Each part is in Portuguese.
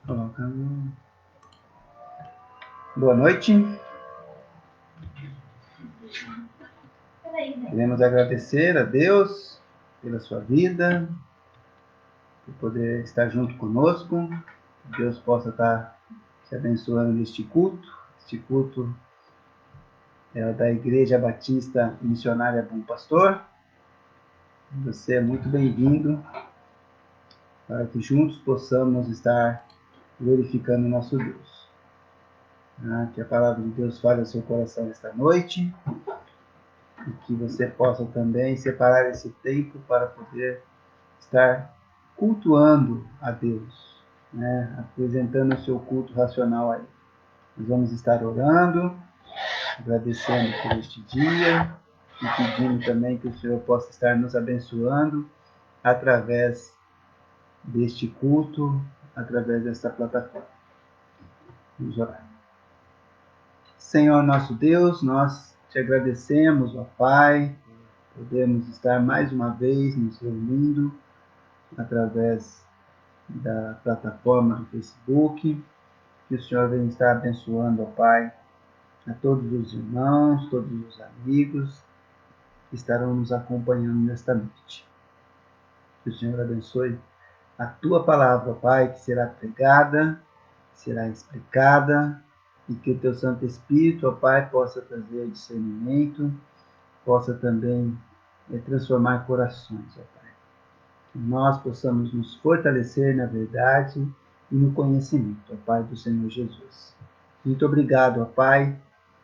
Colocando. Boa noite. Queremos agradecer a Deus pela sua vida, por poder estar junto conosco. Que Deus possa estar te abençoando neste culto. Este culto é da Igreja Batista Missionária Bom Pastor. Você é muito bem-vindo para que juntos possamos estar glorificando o nosso Deus. Que a palavra de Deus fale ao seu coração esta noite e que você possa também separar esse tempo para poder estar cultuando a Deus, apresentando o seu culto racional aí. Nós vamos estar orando, agradecendo por este dia e pedindo também que o Senhor possa estar nos abençoando através deste culto, através desta plataforma. Vamos orar. Senhor nosso Deus, nós te agradecemos, ó Pai, podemos estar mais uma vez nos reunindo através da plataforma do Facebook. Que o Senhor venha estar abençoando, ó Pai, a todos os irmãos, todos os amigos que estarão nos acompanhando nesta noite. Que o Senhor abençoe a tua palavra, ó Pai, que será pregada, será explicada, e que o teu Santo Espírito, ó Pai, possa trazer discernimento, possa também transformar corações, ó Pai. Que nós possamos nos fortalecer na verdade e no conhecimento, ó Pai, do Senhor Jesus. Muito obrigado, ó Pai,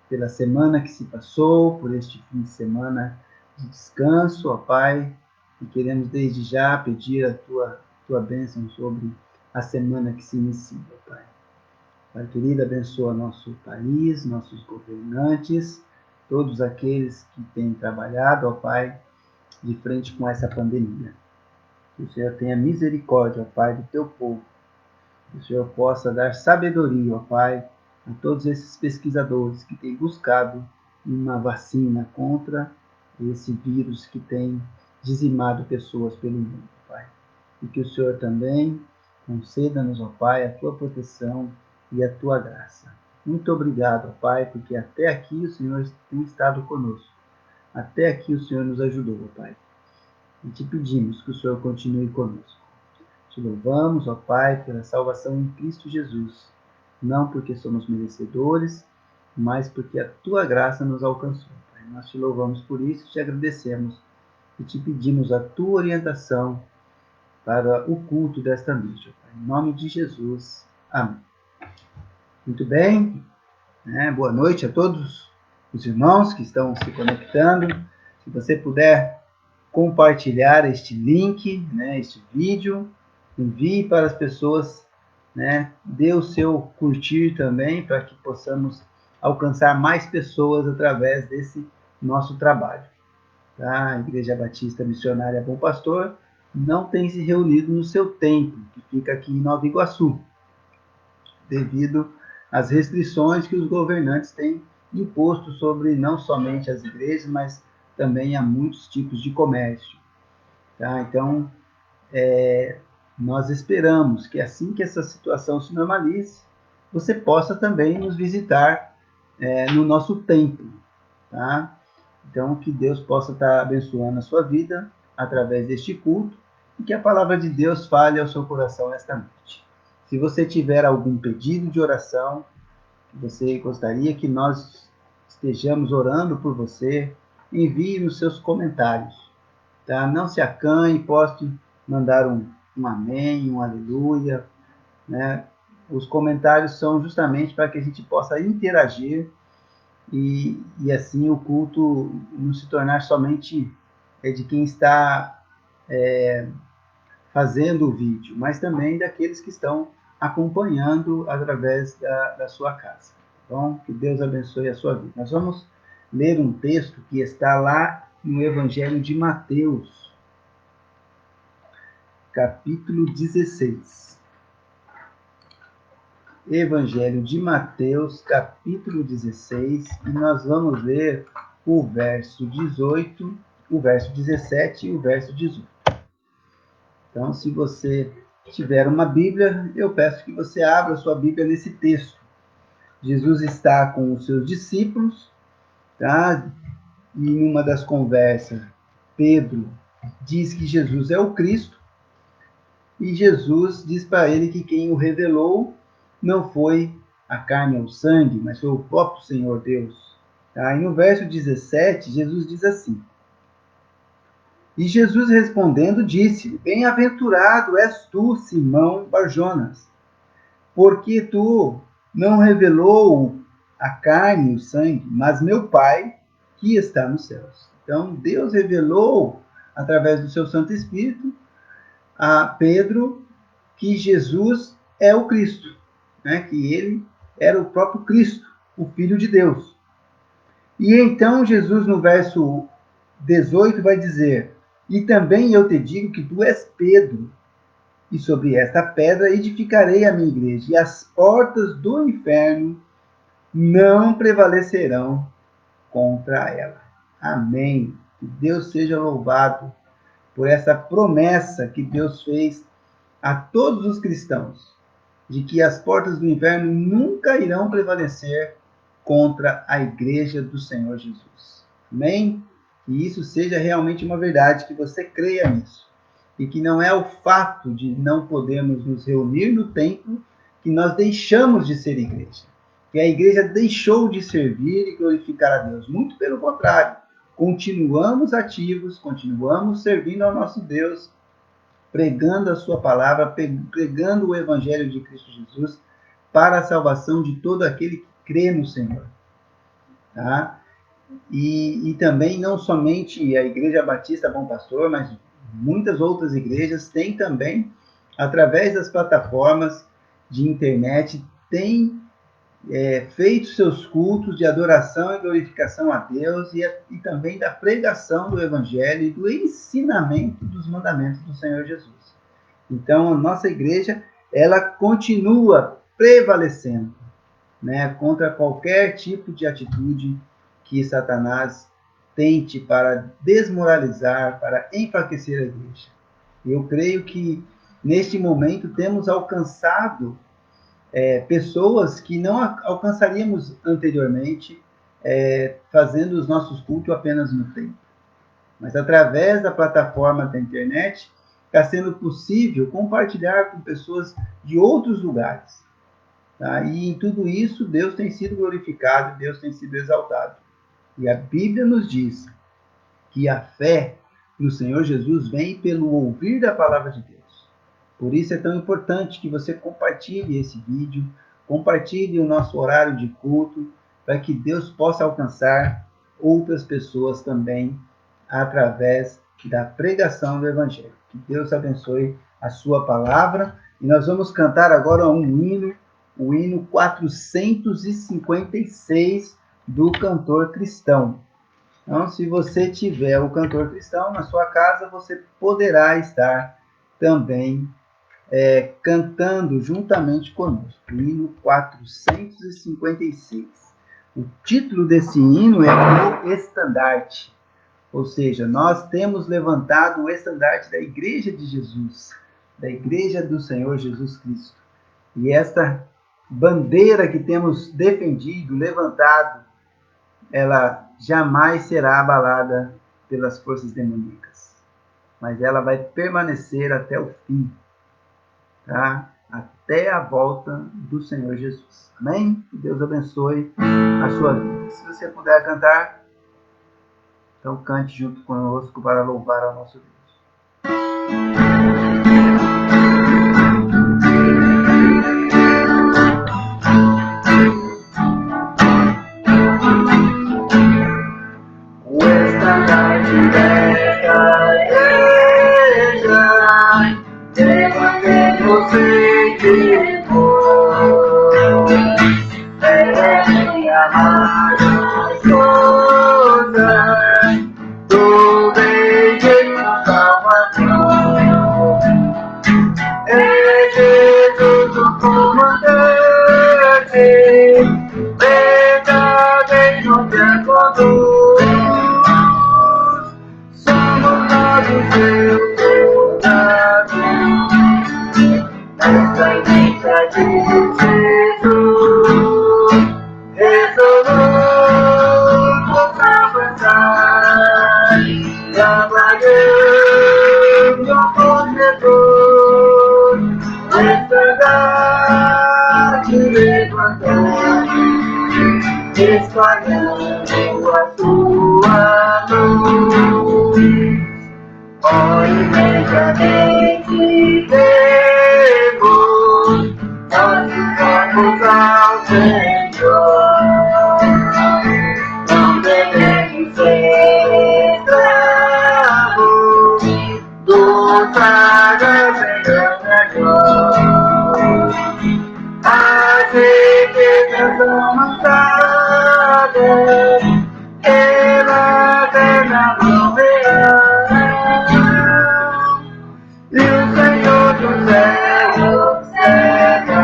pela semana que se passou, por este fim de semana de descanso, ó Pai, e queremos desde já pedir a tua bênção sobre a semana que se inicia, ó Pai. Pai querido, abençoa nosso país, nossos governantes, todos aqueles que têm trabalhado, ó Pai, de frente com essa pandemia. Que o Senhor tenha misericórdia, ó Pai, do teu povo. Que o Senhor possa dar sabedoria, ó Pai, a todos esses pesquisadores que têm buscado uma vacina contra esse vírus que tem dizimado pessoas pelo mundo, Pai. E que o Senhor também conceda-nos, ó Pai, a tua proteção e a tua graça. Muito obrigado, ó Pai, porque até aqui o Senhor tem estado conosco. Até aqui o Senhor nos ajudou, ó Pai. E te pedimos que o Senhor continue conosco. Te louvamos, ó Pai, pela salvação em Cristo Jesus, não porque somos merecedores, mas porque a tua graça nos alcançou. Pai. Nós te louvamos por isso, te agradecemos e te pedimos a tua orientação para o culto desta noite. Pai. Em nome de Jesus. Amém. Muito bem. Boa noite a todos os irmãos que estão se conectando. Se você puder compartilhar este link, este vídeo, envie para as pessoas, dê o seu curtir também, para que possamos alcançar mais pessoas através desse nosso trabalho. Tá? A Igreja Batista Missionária Bom Pastor não tem se reunido no seu templo, que fica aqui em Nova Iguaçu, devido às restrições que os governantes têm imposto sobre não somente as igrejas, mas também a muitos tipos de comércio. Tá? Então, nós esperamos que assim que essa situação se normalize, você possa também nos visitar no nosso templo. Tá? Então, que Deus possa estar abençoando a sua vida através deste culto e que a palavra de Deus fale ao seu coração esta noite. Se você tiver algum pedido de oração, você gostaria que nós estejamos orando por você, envie nos seus comentários. Tá? Não se acanhe, pode mandar um amém, um aleluia. Os comentários são justamente para que a gente possa interagir e assim o culto não se tornar somente de quem está fazendo o vídeo, mas também daqueles que estão acompanhando através da sua casa. Então, que Deus abençoe a sua vida. Nós vamos ler um texto que está lá no Evangelho de Mateus, capítulo 16. Evangelho de Mateus, capítulo 16, e nós vamos ler o verso 18, o verso 17 e o verso 18. Então, se você tiver uma Bíblia, eu peço que você abra sua Bíblia nesse texto. Jesus está com os seus discípulos, tá? E em uma das conversas, Pedro diz que Jesus é o Cristo, e Jesus diz para ele que quem o revelou não foi a carne ou o sangue, mas foi o próprio Senhor Deus. Tá? E no verso 17, Jesus diz assim: E Jesus respondendo disse: Bem-aventurado és tu, Simão Barjonas, porque tu não revelou a carne e o sangue, mas meu Pai que está nos céus. Então, Deus revelou, através do seu Santo Espírito, a Pedro que Jesus é o Cristo, né? Que ele era o próprio Cristo, o Filho de Deus. E então Jesus, no verso 18, vai dizer: E também eu te digo que tu és Pedro, e sobre esta pedra edificarei a minha igreja, e as portas do inferno não prevalecerão contra ela. Amém. Que Deus seja louvado por essa promessa que Deus fez a todos os cristãos, de que as portas do inferno nunca irão prevalecer contra a igreja do Senhor Jesus. Amém? Que isso seja realmente uma verdade, que você creia nisso. E que não é o fato de não podermos nos reunir no templo que nós deixamos de ser igreja. Que a igreja deixou de servir e glorificar a Deus. Muito pelo contrário. Continuamos ativos, continuamos servindo ao nosso Deus, pregando a sua palavra, pregando o Evangelho de Cristo Jesus para a salvação de todo aquele que crê no Senhor. Tá? E também não somente a Igreja Batista Bom Pastor, mas muitas outras igrejas têm também, através das plataformas de internet, têm feito seus cultos de adoração e glorificação a Deus e também da pregação do Evangelho e do ensinamento dos mandamentos do Senhor Jesus. Então, a nossa igreja, ela continua prevalecendo, né, contra qualquer tipo de atitude que Satanás tente para desmoralizar, para enfraquecer a igreja. Eu creio que, neste momento, temos alcançado pessoas que não alcançaríamos anteriormente, fazendo os nossos cultos apenas no templo. Mas através da plataforma da internet, está sendo possível compartilhar com pessoas de outros lugares. Tá? E em tudo isso, Deus tem sido glorificado, Deus tem sido exaltado. E a Bíblia nos diz que a fé no Senhor Jesus vem pelo ouvir da palavra de Deus. Por isso é tão importante que você compartilhe esse vídeo, compartilhe o nosso horário de culto, para que Deus possa alcançar outras pessoas também através da pregação do Evangelho. Que Deus abençoe a sua palavra. E nós vamos cantar agora um hino, o hino 456 do Cantor Cristão. Então, se você tiver o Cantor Cristão na sua casa, você poderá estar também cantando juntamente conosco. O hino 456. O título desse hino é O Estandarte. Ou seja, nós temos levantado o estandarte da Igreja de Jesus, da Igreja do Senhor Jesus Cristo. E esta bandeira que temos defendido, levantado, ela jamais será abalada pelas forças demoníacas, mas ela vai permanecer até o fim, tá? Até a volta do Senhor Jesus. Amém? Que Deus abençoe a sua vida. Se você puder cantar, então cante junto conosco para louvar ao nosso Deus. O estandarte desta igreja, levantei você que por Jesus, esperar te levantar, espalhando a sua luz. Ó igreja de Deus, nossos corpos ao Senhor, não devemos ser escravos do trago enganador. As riquezas são lançadas pela terra não real, e o Senhor do céu observa,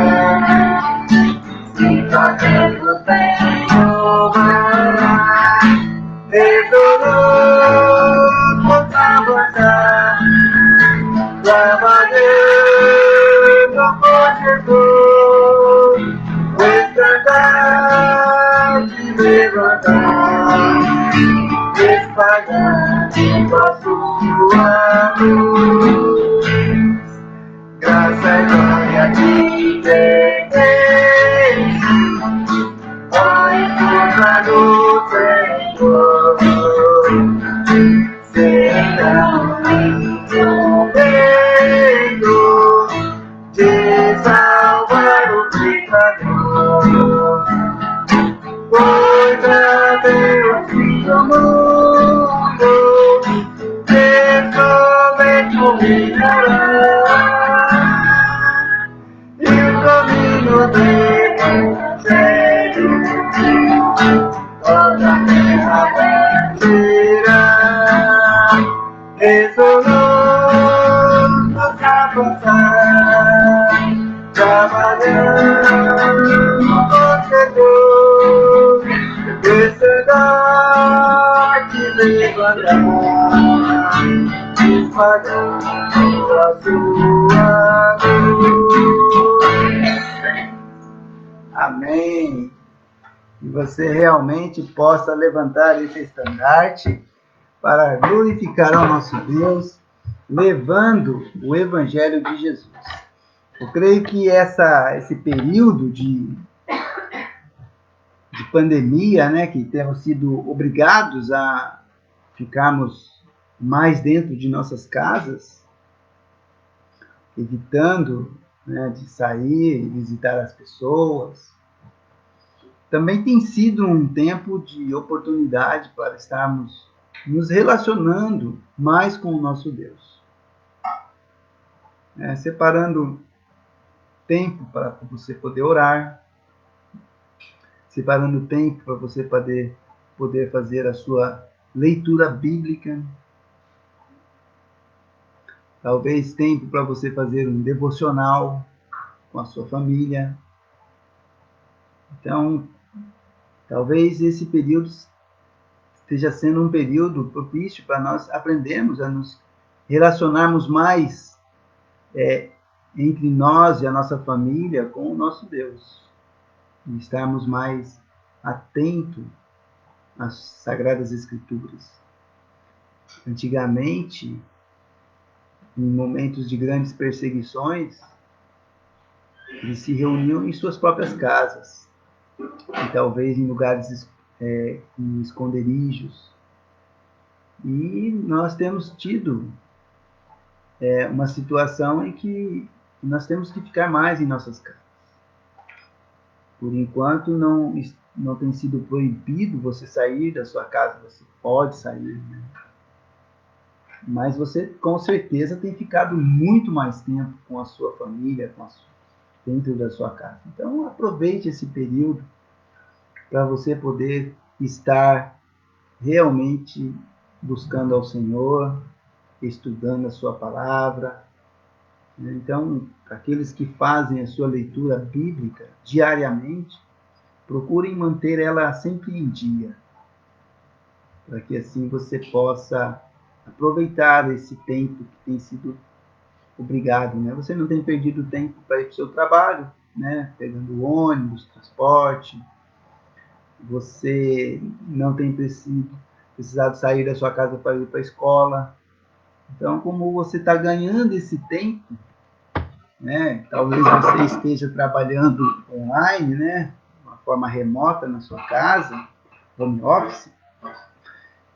se fazendo bem louvará, resolvemos avançar, trabalhando por Jesus, o estandarte levantar, espalhando a sua luz. Graça e glória te pertence, ó esposa do Senhor, serão instrumentos de salvar o pecador. Pois a Deus fica o mundo, pessoalmente dominará, e o caminho do Evangelho toda a terra vencerá. Resolvamos avançar, trabalhando com Jesus, estandarte levantar, espalhando a sua luz. Amém. Que você realmente possa levantar esse estandarte para glorificar ao nosso Deus, levando o Evangelho de Jesus. Eu creio que esse período de pandemia, né, que temos sido obrigados a ficarmos mais dentro de nossas casas, evitando, né, de sair, visitar as pessoas, também tem sido um tempo de oportunidade para estarmos nos relacionando mais com o nosso Deus. Separando tempo para você poder orar, separando tempo para você poder fazer a sua leitura bíblica, talvez tempo para você fazer um devocional com a sua família. Então, talvez esse período esteja sendo um período propício para nós aprendermos a nos relacionarmos mais entre nós e a nossa família com o nosso Deus. E estarmos mais atentos às Sagradas Escrituras. Antigamente, em momentos de grandes perseguições, eles se reuniam em suas próprias casas, e talvez em lugares em esconderijos. E nós temos tido uma situação em que nós temos que ficar mais em nossas casas. Por enquanto, não tem sido proibido você sair da sua casa, você pode sair, né? Mas você, com certeza, tem ficado muito mais tempo com a sua família, dentro da sua casa. Então, aproveite esse período para você poder estar realmente buscando ao Senhor, estudando a sua palavra. Então, aqueles que fazem a sua leitura bíblica diariamente, procurem manter ela sempre em dia, para que assim você possa aproveitar esse tempo que tem sido obrigado, né? Você não tem perdido tempo para ir para o seu trabalho, né? Pegando ônibus, transporte. Você não tem precisado sair da sua casa para ir para a escola. Então, como você está ganhando esse tempo, né? Talvez você esteja trabalhando online, né? De uma forma remota na sua casa, home office.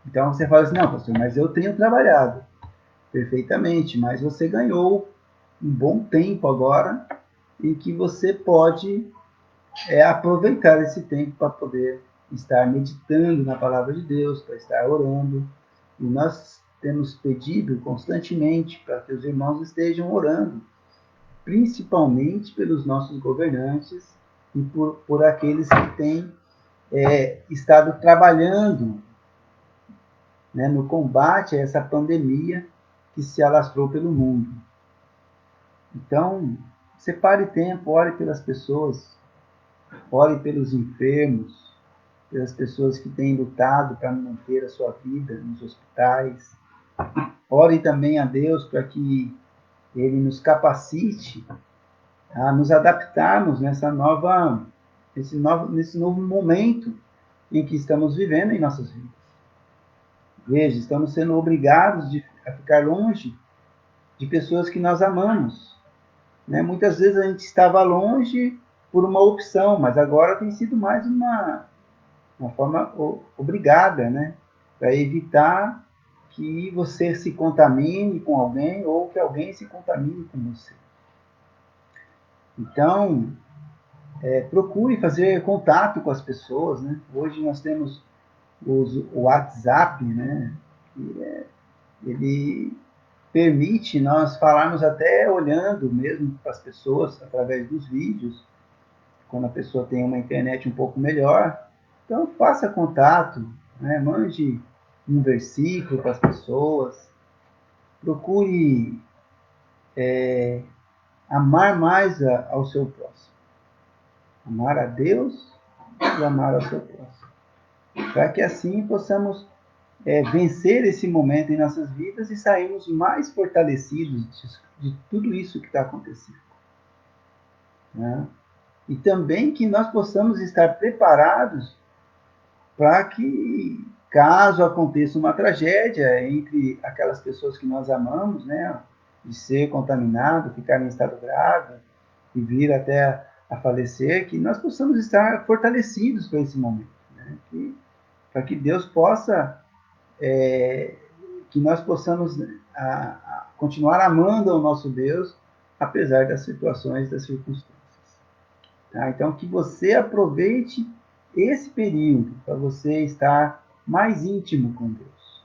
Então você fala assim, não, pastor, mas eu tenho trabalhado perfeitamente, mas você ganhou um bom tempo agora em que você pode aproveitar esse tempo para poder estar meditando na palavra de Deus, para estar orando. E nós temos pedido constantemente para que os irmãos estejam orando, principalmente pelos nossos governantes e por aqueles que têm estado trabalhando, né, no combate a essa pandemia que se alastrou pelo mundo. Então, separe tempo, ore pelas pessoas, ore pelos enfermos, pelas pessoas que têm lutado para manter a sua vida nos hospitais. Ore também a Deus para que Ele nos capacite a nos adaptarmos nesse novo momento em que estamos vivendo em nossas vidas. Veja, estamos sendo obrigados a ficar longe de pessoas que nós amamos. Né? Muitas vezes a gente estava longe por uma opção, mas agora tem sido mais uma forma obrigada, né? Para evitar que você se contamine com alguém ou que alguém se contamine com você. Então, procure fazer contato com as pessoas, né? Hoje nós temos o WhatsApp, né? Ele permite nós falarmos até olhando mesmo para as pessoas através dos vídeos, quando a pessoa tem uma internet um pouco melhor. Então, faça contato, né? Mande um versículo para as pessoas, procure amar mais ao seu próximo. Amar a Deus e amar ao seu próximo. Para que assim possamos vencer esse momento em nossas vidas e sairmos mais fortalecidos de tudo isso que está acontecendo. Né? E também que nós possamos estar preparados para que, caso aconteça uma tragédia entre aquelas pessoas que nós amamos, né, de ser contaminado, ficar em estado grave e vir até a falecer, que nós possamos estar fortalecidos para esse momento, né, para que Deus possa, que nós possamos continuar amando ao nosso Deus, apesar das situações, das circunstâncias. Tá? Então, que você aproveite esse período para você estar mais íntimo com Deus,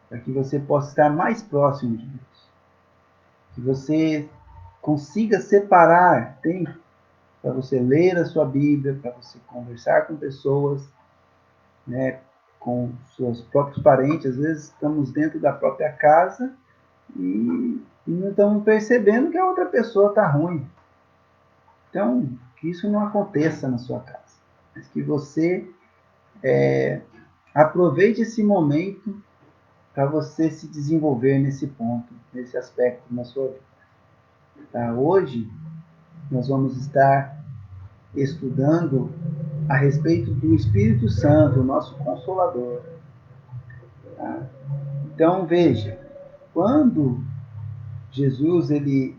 para que você possa estar mais próximo de Deus, que você consiga separar tempo para você ler a sua Bíblia, para você conversar com pessoas, né, com seus próprios parentes. Às vezes estamos dentro da própria casa e não estamos percebendo que a outra pessoa está ruim. Então, que isso não aconteça na sua casa, mas que você aproveite esse momento para você se desenvolver nesse ponto, nesse aspecto na sua vida. Tá? Hoje, nós vamos estar estudando a respeito do Espírito Santo, o nosso Consolador. Tá? Então, veja, quando Jesus ele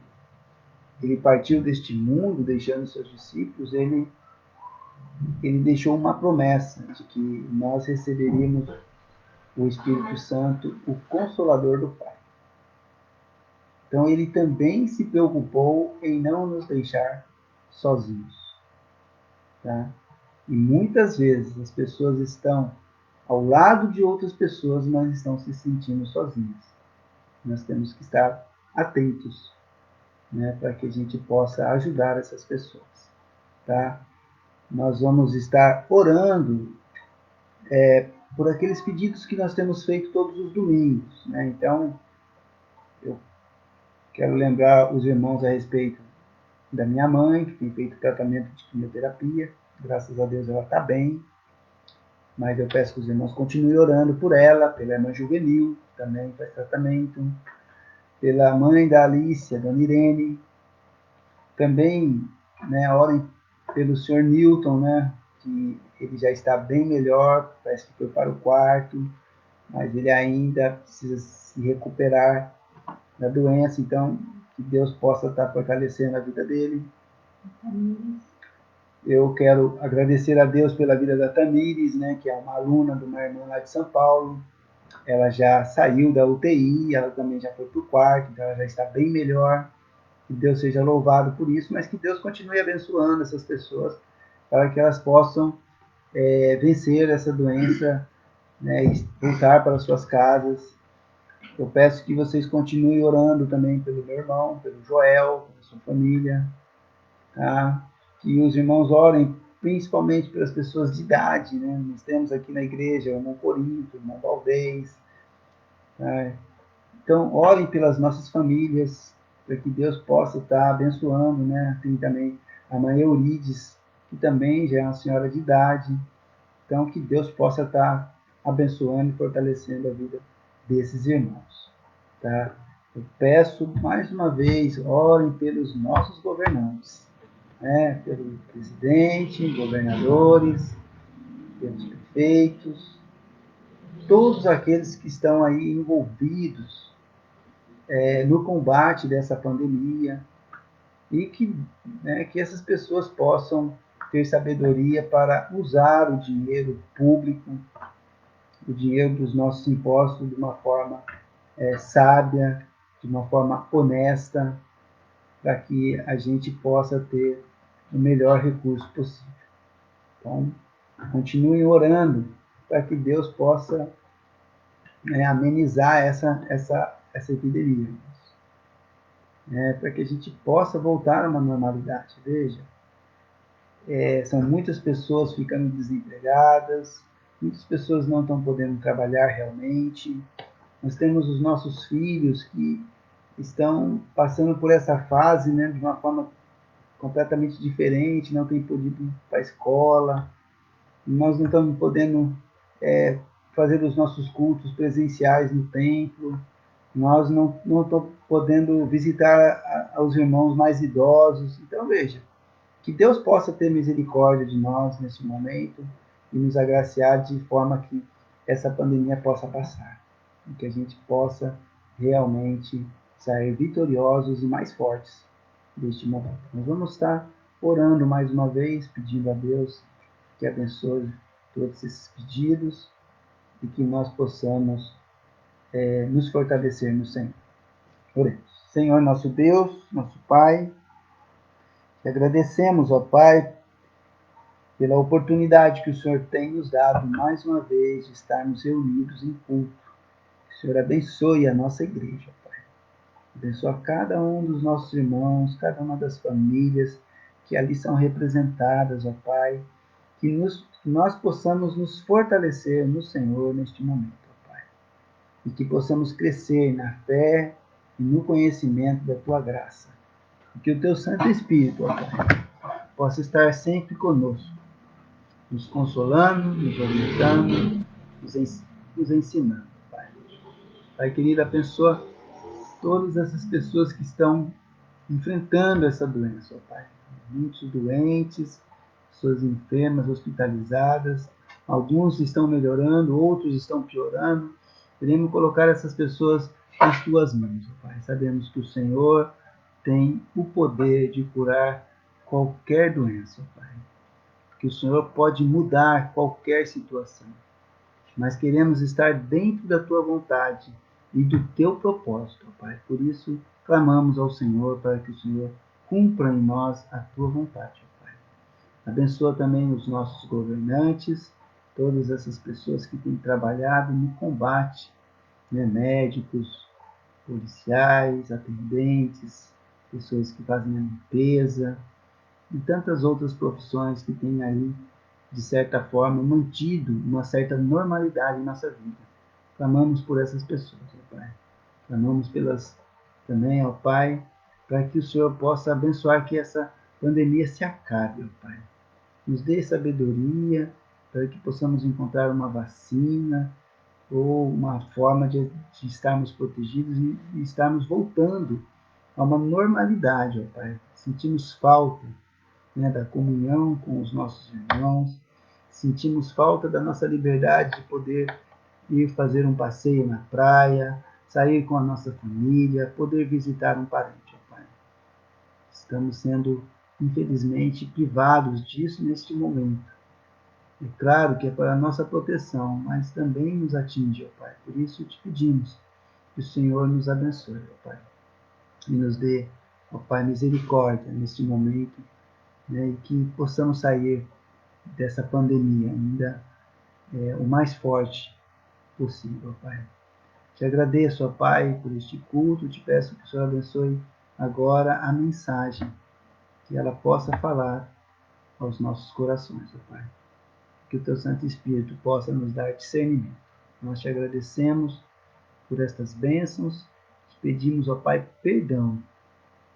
partiu deste mundo, deixando seus discípulos, ele deixou uma promessa de que nós receberíamos o Espírito Santo, o Consolador do Pai. Então ele também se preocupou em não nos deixar sozinhos. Tá? E muitas vezes as pessoas estão ao lado de outras pessoas, mas estão se sentindo sozinhas. Nós temos que estar atentos, né, para que a gente possa ajudar essas pessoas. Tá? Nós vamos estar orando por aqueles pedidos que nós temos feito todos os domingos. Né? Então, eu quero lembrar os irmãos a respeito da minha mãe, que tem feito tratamento de quimioterapia. Graças a Deus ela está bem. Mas eu peço que os irmãos continuem orando por ela, pela irmã Juvenil, que também faz tratamento, pela mãe da Alicia, Dona Irene. Também, né, orem pelo senhor Newton, né, que ele já está bem melhor, parece que foi para o quarto. mas ele ainda precisa se recuperar da doença, então que Deus possa estar fortalecendo a vida dele. Eu quero agradecer a Deus pela vida da Tamires, né, que é uma aluna de uma irmã lá de São Paulo. Ela já saiu da UTI, ela também já foi para o quarto, então ela já está bem melhor. Que Deus seja louvado por isso, mas que Deus continue abençoando essas pessoas para que elas possam vencer essa doença, né, e voltar para suas casas. Eu peço que vocês continuem orando também pelo meu irmão, pelo Joel, pela sua família, tá? Que os irmãos orem principalmente pelas pessoas de idade, né? Nós temos aqui na igreja o irmão Corinto, o irmão Valdez, tá? Então, orem pelas nossas famílias, para que Deus possa estar abençoando, né? Tem também a mãe Eurides, que também já é uma senhora de idade. Então, que Deus possa estar abençoando e fortalecendo a vida desses irmãos, tá? Eu peço mais uma vez, orem pelos nossos governantes, né? Pelo presidente, governadores, pelos prefeitos, todos aqueles que estão aí envolvidos no combate dessa pandemia e que essas pessoas possam ter sabedoria para usar o dinheiro público, o dinheiro dos nossos impostos de uma forma sábia, de uma forma honesta, para que a gente possa ter o melhor recurso possível. Então, continue orando para que Deus possa amenizar essa epidemia, para que a gente possa voltar a uma normalidade. Veja, são muitas pessoas ficando desempregadas, muitas pessoas não estão podendo trabalhar realmente. Nós temos os nossos filhos que estão passando por essa fase, né, de uma forma completamente diferente, não têm podido ir para a escola, nós não estamos podendo fazer os nossos cultos presenciais no templo, nós não estamos podendo visitar os irmãos mais idosos. Então, veja, que Deus possa ter misericórdia de nós nesse momento e nos agraciar de forma que essa pandemia possa passar e que a gente possa realmente sair vitoriosos e mais fortes deste momento. Nós vamos estar orando mais uma vez, pedindo a Deus que abençoe todos esses pedidos e que nós possamos nos fortalecer no Senhor. Oremos. Senhor, nosso Deus, nosso Pai, te agradecemos, ó Pai, pela oportunidade que o Senhor tem nos dado mais uma vez de estarmos reunidos em culto. Que o Senhor abençoe a nossa igreja, Pai. Abençoa cada um dos nossos irmãos, cada uma das famílias que ali são representadas, ó Pai. Que nós possamos nos fortalecer no Senhor neste momento, ó Pai. E que possamos crescer na fé e no conhecimento da Tua graça. E que o Teu Santo Espírito, ó Pai, possa estar sempre conosco, nos consolando, nos orientando, nos ensinando, Pai. Pai querido, abençoa todas essas pessoas que estão enfrentando essa doença, ó Pai. Muitos doentes, pessoas enfermas, hospitalizadas, alguns estão melhorando, outros estão piorando. Queremos colocar essas pessoas nas Tuas mãos, ó Pai. Sabemos que o Senhor tem o poder de curar qualquer doença, ó Pai. Que o Senhor pode mudar qualquer situação. Mas queremos estar dentro da Tua vontade e do Teu propósito, Pai. Por isso, clamamos ao Senhor para que o Senhor cumpra em nós a Tua vontade, Pai. Abençoa também os nossos governantes, todas essas pessoas que têm trabalhado no combate, né? Médicos, policiais, atendentes, pessoas que fazem a limpeza e tantas outras profissões que têm aí de certa forma, mantido uma certa normalidade em nossa vida. Clamamos por essas pessoas, ó Pai. Clamamos pelas também, ó Pai, para que o Senhor possa abençoar que essa pandemia se acabe, ó Pai. Nos dê sabedoria para que possamos encontrar uma vacina ou uma forma de estarmos protegidos e estarmos voltando a uma normalidade, ó Pai. Sentimos falta, né, da comunhão com os nossos irmãos, sentimos falta da nossa liberdade de poder ir fazer um passeio na praia, sair com a nossa família, poder visitar um parente, ó Pai. Estamos sendo, infelizmente, privados disso neste momento. É claro que é para a nossa proteção, mas também nos atinge, ó Pai. Por isso te pedimos que o Senhor nos abençoe, ó Pai, e nos dê, ó Pai, misericórdia neste momento, né, e que possamos sair dessa pandemia ainda o mais forte possível, ó Pai. Te agradeço, ó Pai, por este culto, te peço que o Senhor abençoe agora a mensagem, que ela possa falar aos nossos corações, ó Pai. Que o Teu Santo Espírito possa nos dar discernimento. Nós te agradecemos por estas bênçãos, te pedimos, ó Pai, perdão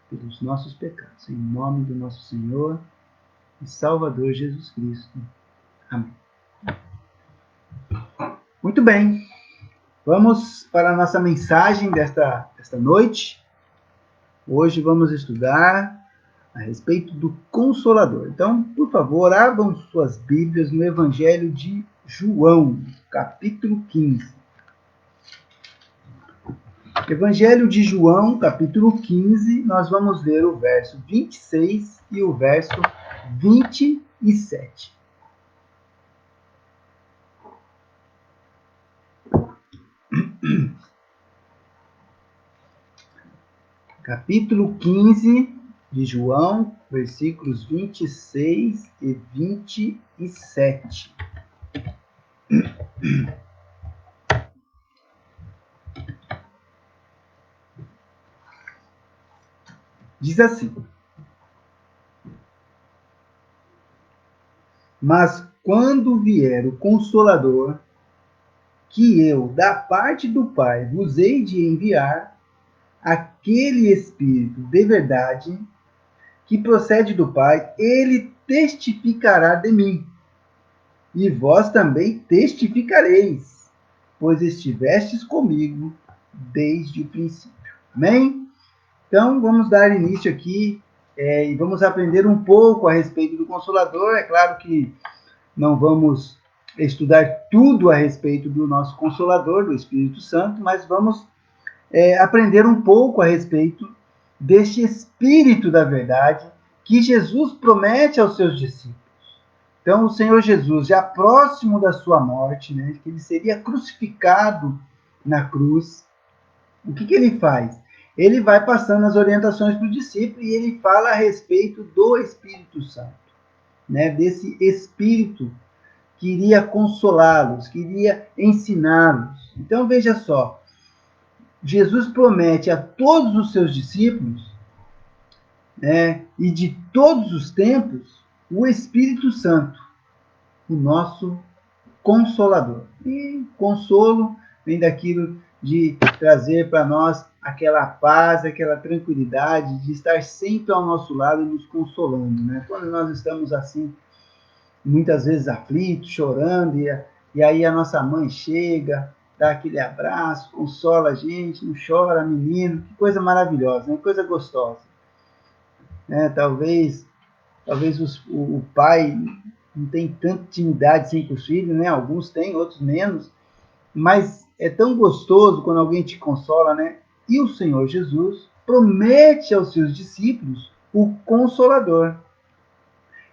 pelos nossos pecados, em nome do nosso Senhor e Salvador Jesus Cristo. Amém. Muito bem, vamos para a nossa mensagem desta noite. Hoje vamos estudar a respeito do Consolador. Então, por favor, abram suas Bíblias no Evangelho de João, capítulo 15. Evangelho de João, capítulo 15, nós vamos ler o verso 26 e o verso 27. Capítulo 15 de João, versículos 26 e 27. Diz assim: Mas quando vier o Consolador, que eu, da parte do Pai, vos hei de enviar, aquele Espírito de verdade, que procede do Pai, ele testificará de mim. E vós também testificareis, pois estivestes comigo desde o princípio. Amém? Então, vamos dar início aqui e vamos aprender um pouco a respeito do Consolador. É claro que não vamos estudar tudo a respeito do nosso Consolador, do Espírito Santo, mas vamos aprender um pouco a respeito deste Espírito da verdade que Jesus promete aos seus discípulos. Então, o Senhor Jesus, já próximo da sua morte, né, que ele seria crucificado na cruz, o que ele faz? Ele vai passando as orientações para o discípulo e ele fala a respeito do Espírito Santo, né, desse Espírito que iria consolá-los, que iria ensiná-los. Então, veja só, Jesus promete a todos os seus discípulos, né, e de todos os tempos, o Espírito Santo, o nosso Consolador. E consolo vem daquilo de trazer para nós aquela paz, aquela tranquilidade, de estar sempre ao nosso lado nos consolando, né? Quando nós estamos assim, muitas vezes aflitos, chorando, e aí a nossa mãe chega, dá aquele abraço, consola a gente, não chora, menino, que coisa maravilhosa, né? Coisa gostosa. Né? Talvez o pai não tem tanta intimidade assim com os filhos, né? Alguns têm, outros menos, mas é tão gostoso quando alguém te consola, né? E o Senhor Jesus promete aos seus discípulos o Consolador.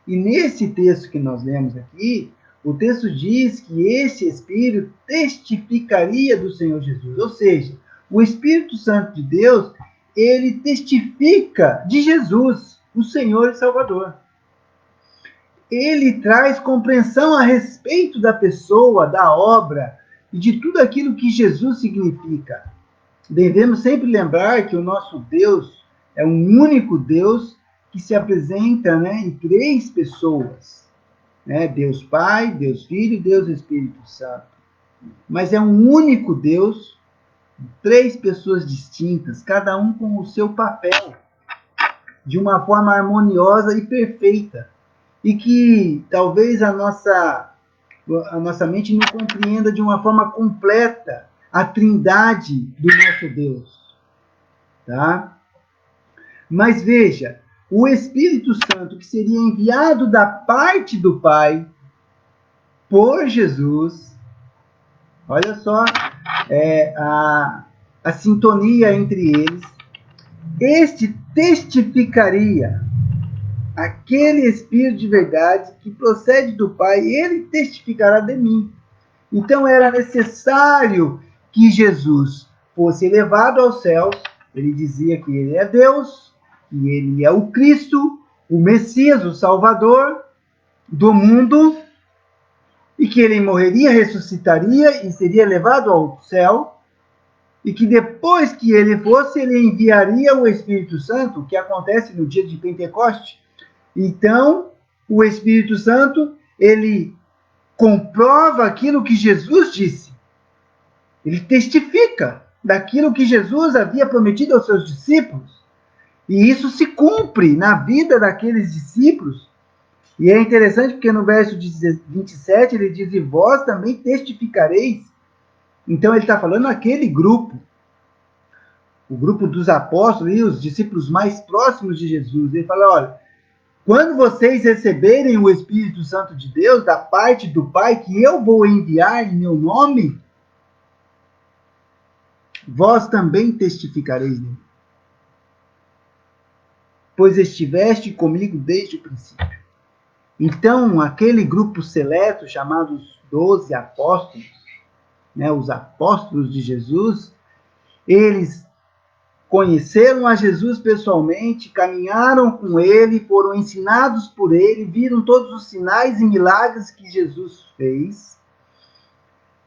E nesse texto que nós lemos aqui, o texto diz que esse Espírito testificaria do Senhor Jesus. Ou seja, o Espírito Santo de Deus, ele testifica de Jesus, o Senhor e Salvador. Ele traz compreensão a respeito da pessoa, da obra e de tudo aquilo que Jesus significa. Devemos sempre lembrar que o nosso Deus é um único Deus que se apresenta, né, em três pessoas. Né? Deus Pai, Deus Filho e Deus Espírito Santo. Mas é um único Deus, três pessoas distintas, cada um com o seu papel, de uma forma harmoniosa e perfeita. E que talvez a nossa mente não compreenda de uma forma completa a trindade do nosso Deus. Tá? Mas veja, o Espírito Santo que seria enviado da parte do Pai por Jesus, Olha só a sintonia entre eles. Este testificaria, aquele Espírito de verdade que procede do Pai, ele testificará de mim. Então era necessário que Jesus fosse elevado aos céus. Ele dizia que ele é Deus, que ele é o Cristo, o Messias, o Salvador do mundo, e que ele morreria, ressuscitaria e seria levado ao céu, e que depois que ele fosse, ele enviaria o Espírito Santo, que acontece no dia de Pentecoste. Então, o Espírito Santo, ele comprova aquilo que Jesus disse. Ele testifica daquilo que Jesus havia prometido aos seus discípulos. E isso se cumpre na vida daqueles discípulos. E é interessante porque no verso 27 ele diz: e vós também testificareis. Então ele está falando aquele grupo, o grupo dos apóstolos e os discípulos mais próximos de Jesus. Ele fala: olha, quando vocês receberem o Espírito Santo de Deus, da parte do Pai, que eu vou enviar em meu nome, vós também testificareis nele, pois estiveste comigo desde o princípio. Então, aquele grupo seleto, chamados 12 apóstolos, né, os apóstolos de Jesus, eles conheceram a Jesus pessoalmente, caminharam com ele, foram ensinados por ele, viram todos os sinais e milagres que Jesus fez,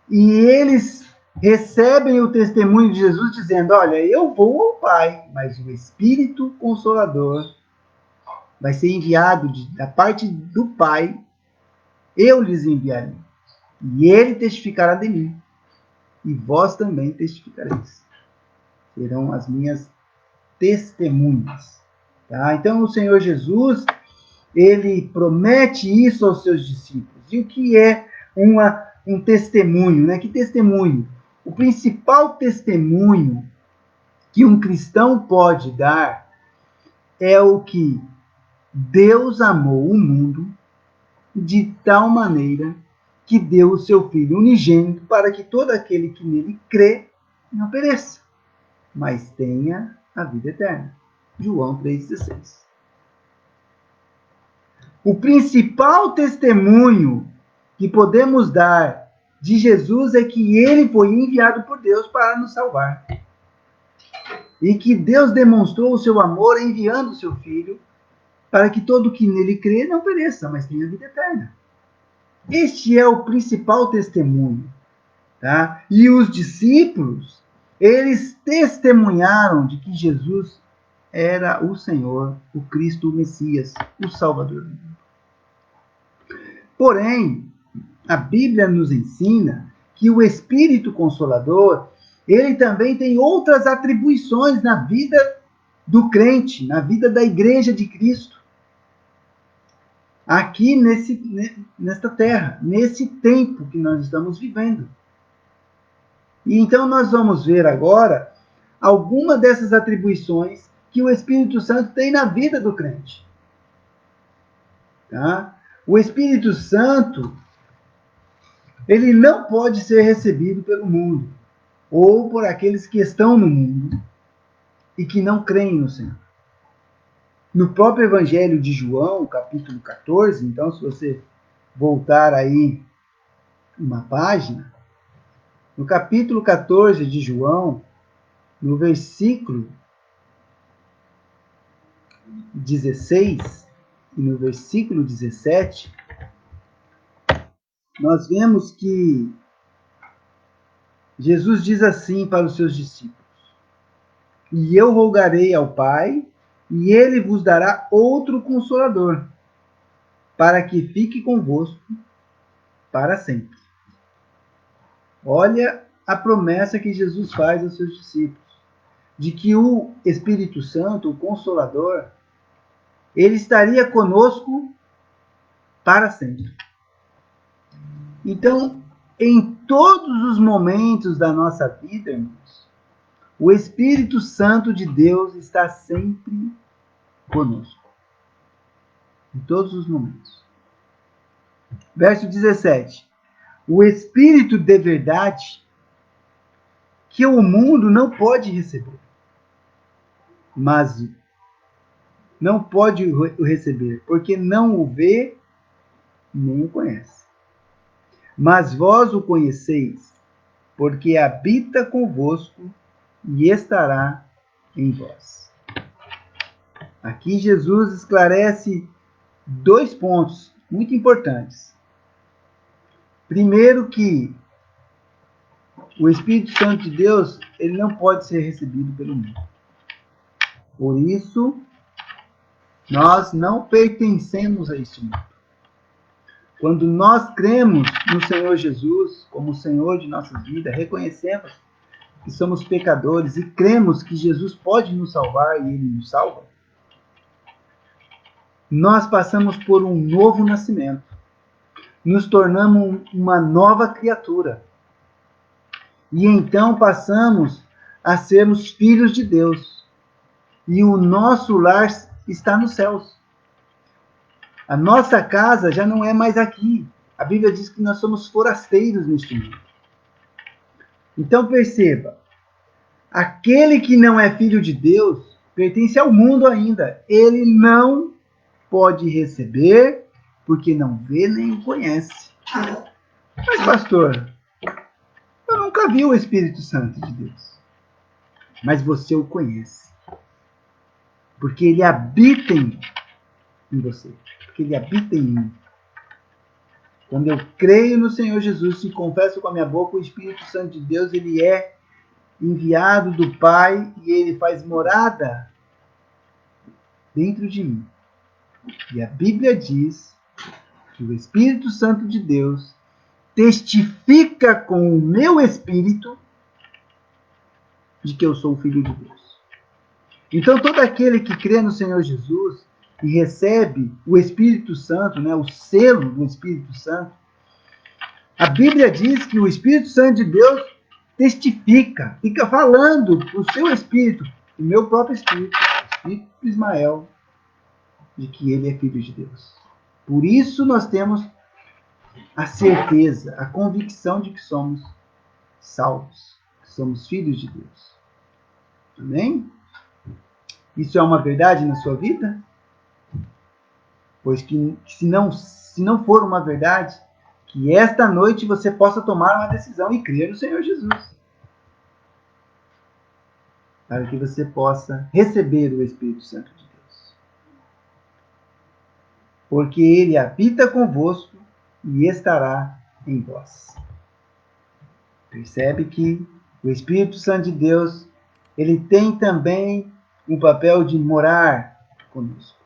e eles recebem o testemunho de Jesus dizendo: olha, eu vou ao Pai, mas o Espírito Consolador vai ser enviado da parte do Pai, eu lhes enviarei, e ele testificará de mim, e vós também testificareis. Serão as minhas testemunhas. Tá? Então, o Senhor Jesus, ele promete isso aos seus discípulos. E o que é um testemunho? Né? Que testemunho? O principal testemunho que um cristão pode dar é o que Deus amou o mundo de tal maneira que deu o seu Filho unigênito para que todo aquele que nele crê não pereça, mas tenha a vida eterna. João 3,16. O principal testemunho que podemos dar de Jesus é que ele foi enviado por Deus para nos salvar. E que Deus demonstrou o seu amor enviando o seu Filho para que todo que nele crê não pereça, mas tenha vida eterna. Este é o principal testemunho. Tá? E os discípulos, eles testemunharam de que Jesus era o Senhor, o Cristo, o Messias, o Salvador do mundo. Porém, a Bíblia nos ensina que o Espírito Consolador, ele também tem outras atribuições na vida do crente, na vida da Igreja de Cristo. Aqui nesta terra, nesse tempo que nós estamos vivendo. E então nós vamos ver agora alguma dessas atribuições que o Espírito Santo tem na vida do crente. Tá? O Espírito Santo, ele não pode ser recebido pelo mundo, ou por aqueles que estão no mundo e que não creem no Senhor. No próprio Evangelho de João, capítulo 14, então se você voltar aí uma página, no capítulo 14 de João, no versículo 16 e no versículo 17, nós vemos que Jesus diz assim para os seus discípulos: e eu rogarei ao Pai, e ele vos dará outro Consolador, para que fique convosco para sempre. Olha a promessa que Jesus faz aos seus discípulos, de que o Espírito Santo, o Consolador, ele estaria conosco para sempre. Então, em todos os momentos da nossa vida, irmãos, o Espírito Santo de Deus está sempre conosco. Em todos os momentos. Verso 17. o Espírito de verdade, que o mundo não pode receber. Mas não pode o receber, porque não o vê, nem o conhece. Mas vós o conheceis, porque habita convosco e estará em vós. Aqui Jesus esclarece 2 pontos muito importantes. Primeiro que o Espírito Santo de Deus, ele não pode ser recebido pelo mundo. Por isso, nós não pertencemos a este mundo. Quando nós cremos no Senhor Jesus como o Senhor de nossa vida, reconhecemos que somos pecadores e cremos que Jesus pode nos salvar e Ele nos salva, nós passamos por um novo nascimento. Nos tornamos uma nova criatura. E então passamos a sermos filhos de Deus. E o nosso lar está nos céus. A nossa casa já não é mais aqui. A Bíblia diz que nós somos forasteiros neste mundo. Então perceba, aquele que não é filho de Deus pertence ao mundo ainda. Ele não pode receber porque não vê nem o conhece. Mas, pastor, eu nunca vi o Espírito Santo de Deus. Mas você o conhece. Porque ele habita em você. Porque ele habita em mim. Quando eu creio no Senhor Jesus e confesso com a minha boca, o Espírito Santo de Deus, ele é enviado do Pai e ele faz morada dentro de mim. E a Bíblia diz que o Espírito Santo de Deus testifica com o meu espírito de que eu sou o Filho de Deus. Então, todo aquele que crê no Senhor Jesus e recebe o Espírito Santo, né, o selo do Espírito Santo, a Bíblia diz que o Espírito Santo de Deus testifica, fica falando para o seu espírito, o meu próprio espírito, o espírito de Ismael, de que ele é Filho de Deus. Por isso nós temos a certeza, a convicção de que somos salvos, que somos filhos de Deus. Amém? Isso é uma verdade na sua vida? Pois que se não for uma verdade, que esta noite você possa tomar uma decisão e crer no Senhor Jesus. Para que você possa receber o Espírito Santo de Deus. Porque ele habita convosco e estará em vós. Percebe que o Espírito Santo de Deus, ele tem também um papel de morar conosco.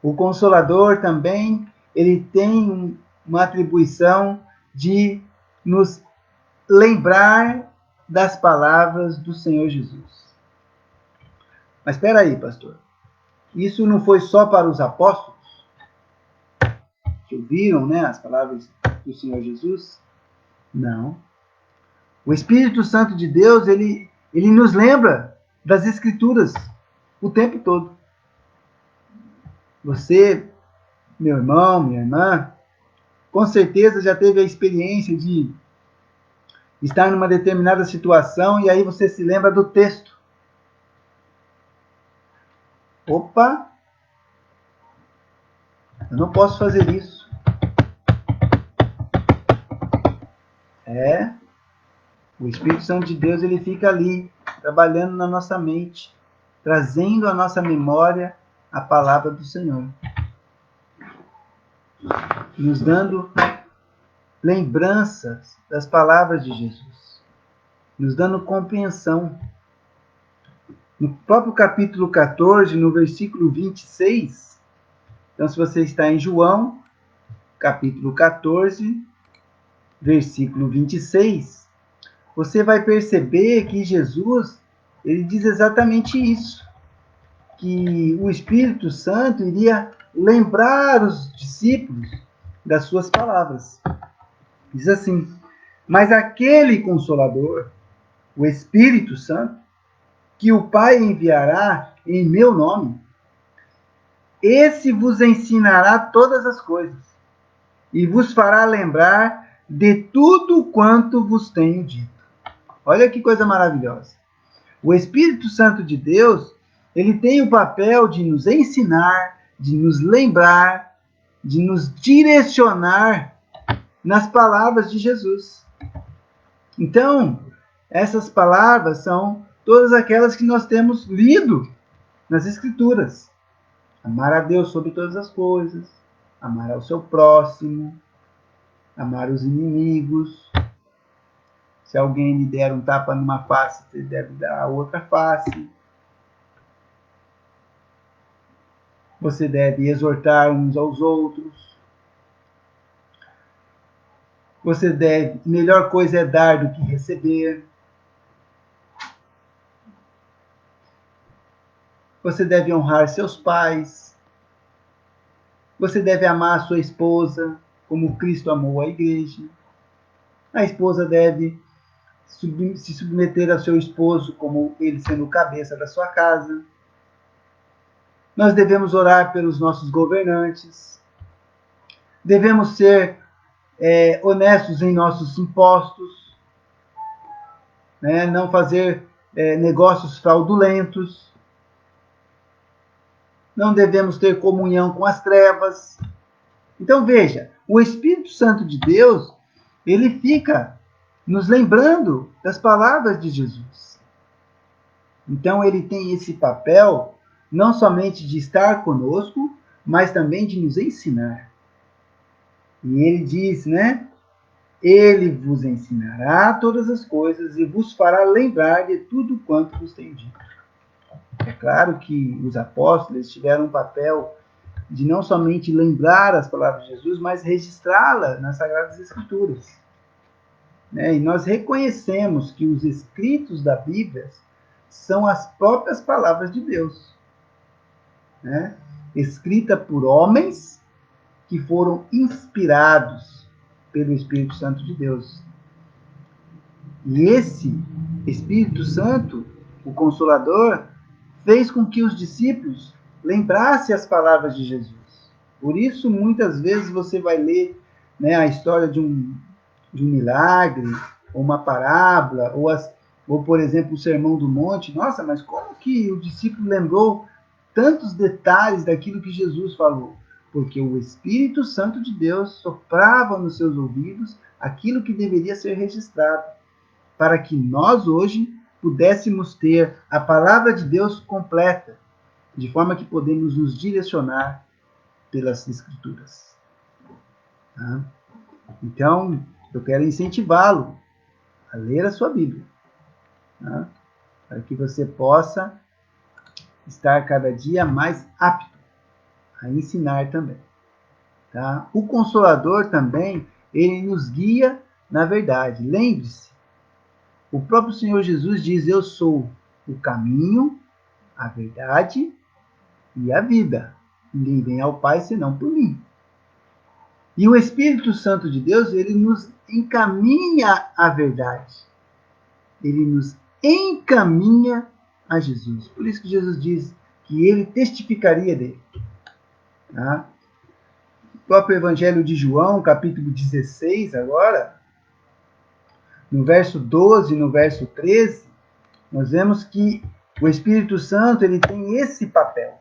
O Consolador também, ele tem uma atribuição de nos lembrar das palavras do Senhor Jesus. Mas espera aí, pastor. Isso não foi só para os apóstolos que ouviram, né, as palavras do Senhor Jesus? Não. O Espírito Santo de Deus, ele nos lembra das Escrituras o tempo todo. Você, meu irmão, minha irmã, com certeza já teve a experiência de estar numa determinada situação e aí você se lembra do texto. Opa! Eu não posso fazer isso. O Espírito Santo de Deus, ele fica ali, trabalhando na nossa mente, trazendo à nossa memória a palavra do Senhor. Nos dando lembranças das palavras de Jesus. Nos dando compreensão. No próprio capítulo 14, no versículo 26, então se você está em João, capítulo 14, versículo 26, você vai perceber que Jesus, ele diz exatamente isso, que o Espírito Santo iria lembrar os discípulos das suas palavras. Diz assim: mas aquele Consolador, o Espírito Santo, que o Pai enviará em meu nome, esse vos ensinará todas as coisas e vos fará lembrar de tudo quanto vos tenho dito. Olha que coisa maravilhosa. O Espírito Santo de Deus, ele tem o papel de nos ensinar, de nos lembrar, de nos direcionar nas palavras de Jesus. Então, essas palavras são todas aquelas que nós temos lido nas Escrituras. Amar a Deus sobre todas as coisas, amar ao seu próximo, amar os inimigos. Se alguém lhe der um tapa numa face, você deve dar a outra face. Você deve exortar uns aos outros. Você deve, melhor coisa é dar do que receber. Você deve honrar seus pais. Você deve amar a sua esposa, como Cristo amou a igreja. A esposa deve se submeter ao seu esposo, como ele sendo o cabeça da sua casa. Nós devemos orar pelos nossos governantes. Devemos ser honestos em nossos impostos, né? Não fazer negócios fraudulentos. Não devemos ter comunhão com as trevas. Então veja, o Espírito Santo de Deus, ele fica nos lembrando das palavras de Jesus. Então ele tem esse papel não somente de estar conosco, mas também de nos ensinar. E ele diz, né? Ele vos ensinará todas as coisas e vos fará lembrar de tudo quanto vos tenho dito. É claro que os apóstolos tiveram um papel de não somente lembrar as palavras de Jesus, mas registrá-las nas Sagradas Escrituras. Né? E nós reconhecemos que os escritos da Bíblia são as próprias palavras de Deus, né? Escrita por homens que foram inspirados pelo Espírito Santo de Deus. E esse Espírito Santo, o Consolador, fez com que os discípulos lembrassem as palavras de Jesus. Por isso, muitas vezes você vai ler, né, a história de um milagre, ou uma parábola, ou, por exemplo, o Sermão do Monte. Nossa, mas como que o discípulo lembrou tantos detalhes daquilo que Jesus falou? Porque o Espírito Santo de Deus soprava nos seus ouvidos aquilo que deveria ser registrado, para que nós hoje pudéssemos ter a palavra de Deus completa, de forma que podemos nos direcionar pelas Escrituras. Tá? Então, eu quero incentivá-lo a ler a sua Bíblia, tá? Para que você possa estar cada dia mais apto a ensinar também. Tá? O Consolador também, ele nos guia na verdade. Lembre-se, o próprio Senhor Jesus diz: eu sou o caminho, a verdade e a vida. Ninguém vem ao Pai senão por mim. E o Espírito Santo de Deus, ele nos encaminha à verdade. Ele nos encaminha a Jesus. Por isso que Jesus diz que ele testificaria dele. Tá? O próprio Evangelho de João, capítulo 16, agora, no verso 12 e no verso 13, nós vemos que o Espírito Santo ele tem esse papel.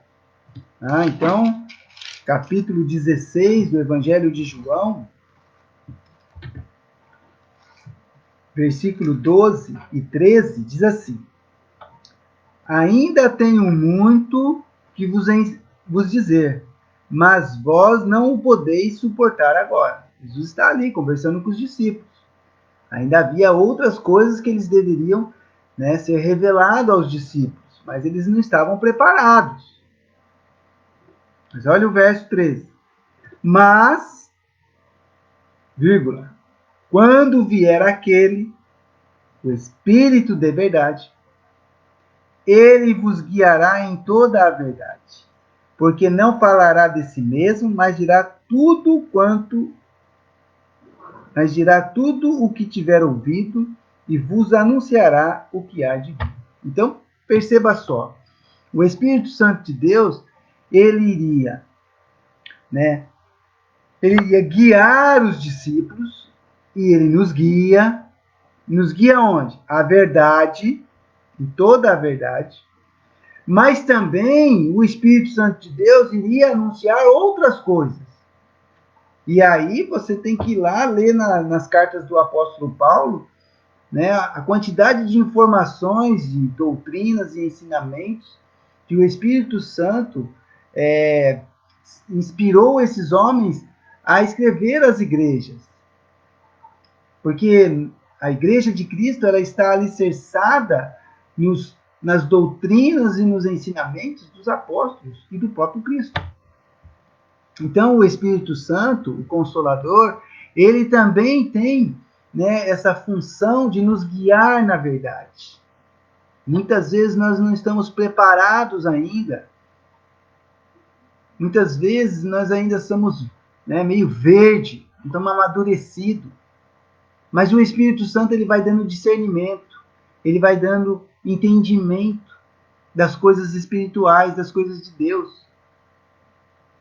Tá? Então, capítulo 16 do Evangelho de João, versículo 12 e 13, diz assim: ainda tenho muito que vos dizer, mas vós não o podeis suportar agora. Jesus está ali conversando com os discípulos. Ainda havia outras coisas que eles deveriam, né, ser revelado aos discípulos, mas eles não estavam preparados. Mas olha o verso 13. Mas, vírgula, quando vier aquele, o Espírito de verdade, ele vos guiará em toda a verdade, porque não falará de si mesmo, mas dirá tudo o que tiver ouvido e vos anunciará o que há de vir. Então, perceba só, o Espírito Santo de Deus, ele iria guiar os discípulos E ele nos guia onde? A verdade, em toda a verdade, mas também o Espírito Santo de Deus iria anunciar outras coisas. E aí você tem que ir lá ler nas cartas do apóstolo Paulo, né, a quantidade de informações, de doutrinas e ensinamentos que o Espírito Santo inspirou esses homens a escrever as igrejas. Porque a igreja de Cristo ela está alicerçada nas doutrinas e nos ensinamentos dos apóstolos e do próprio Cristo. Então, o Espírito Santo, o Consolador, ele também tem, né, essa função de nos guiar na verdade. Muitas vezes nós não estamos preparados ainda. Muitas vezes nós ainda somos, né, meio verde, não estamos amadurecidos. Mas o Espírito Santo ele vai dando discernimento, ele vai dando entendimento das coisas espirituais, das coisas de Deus.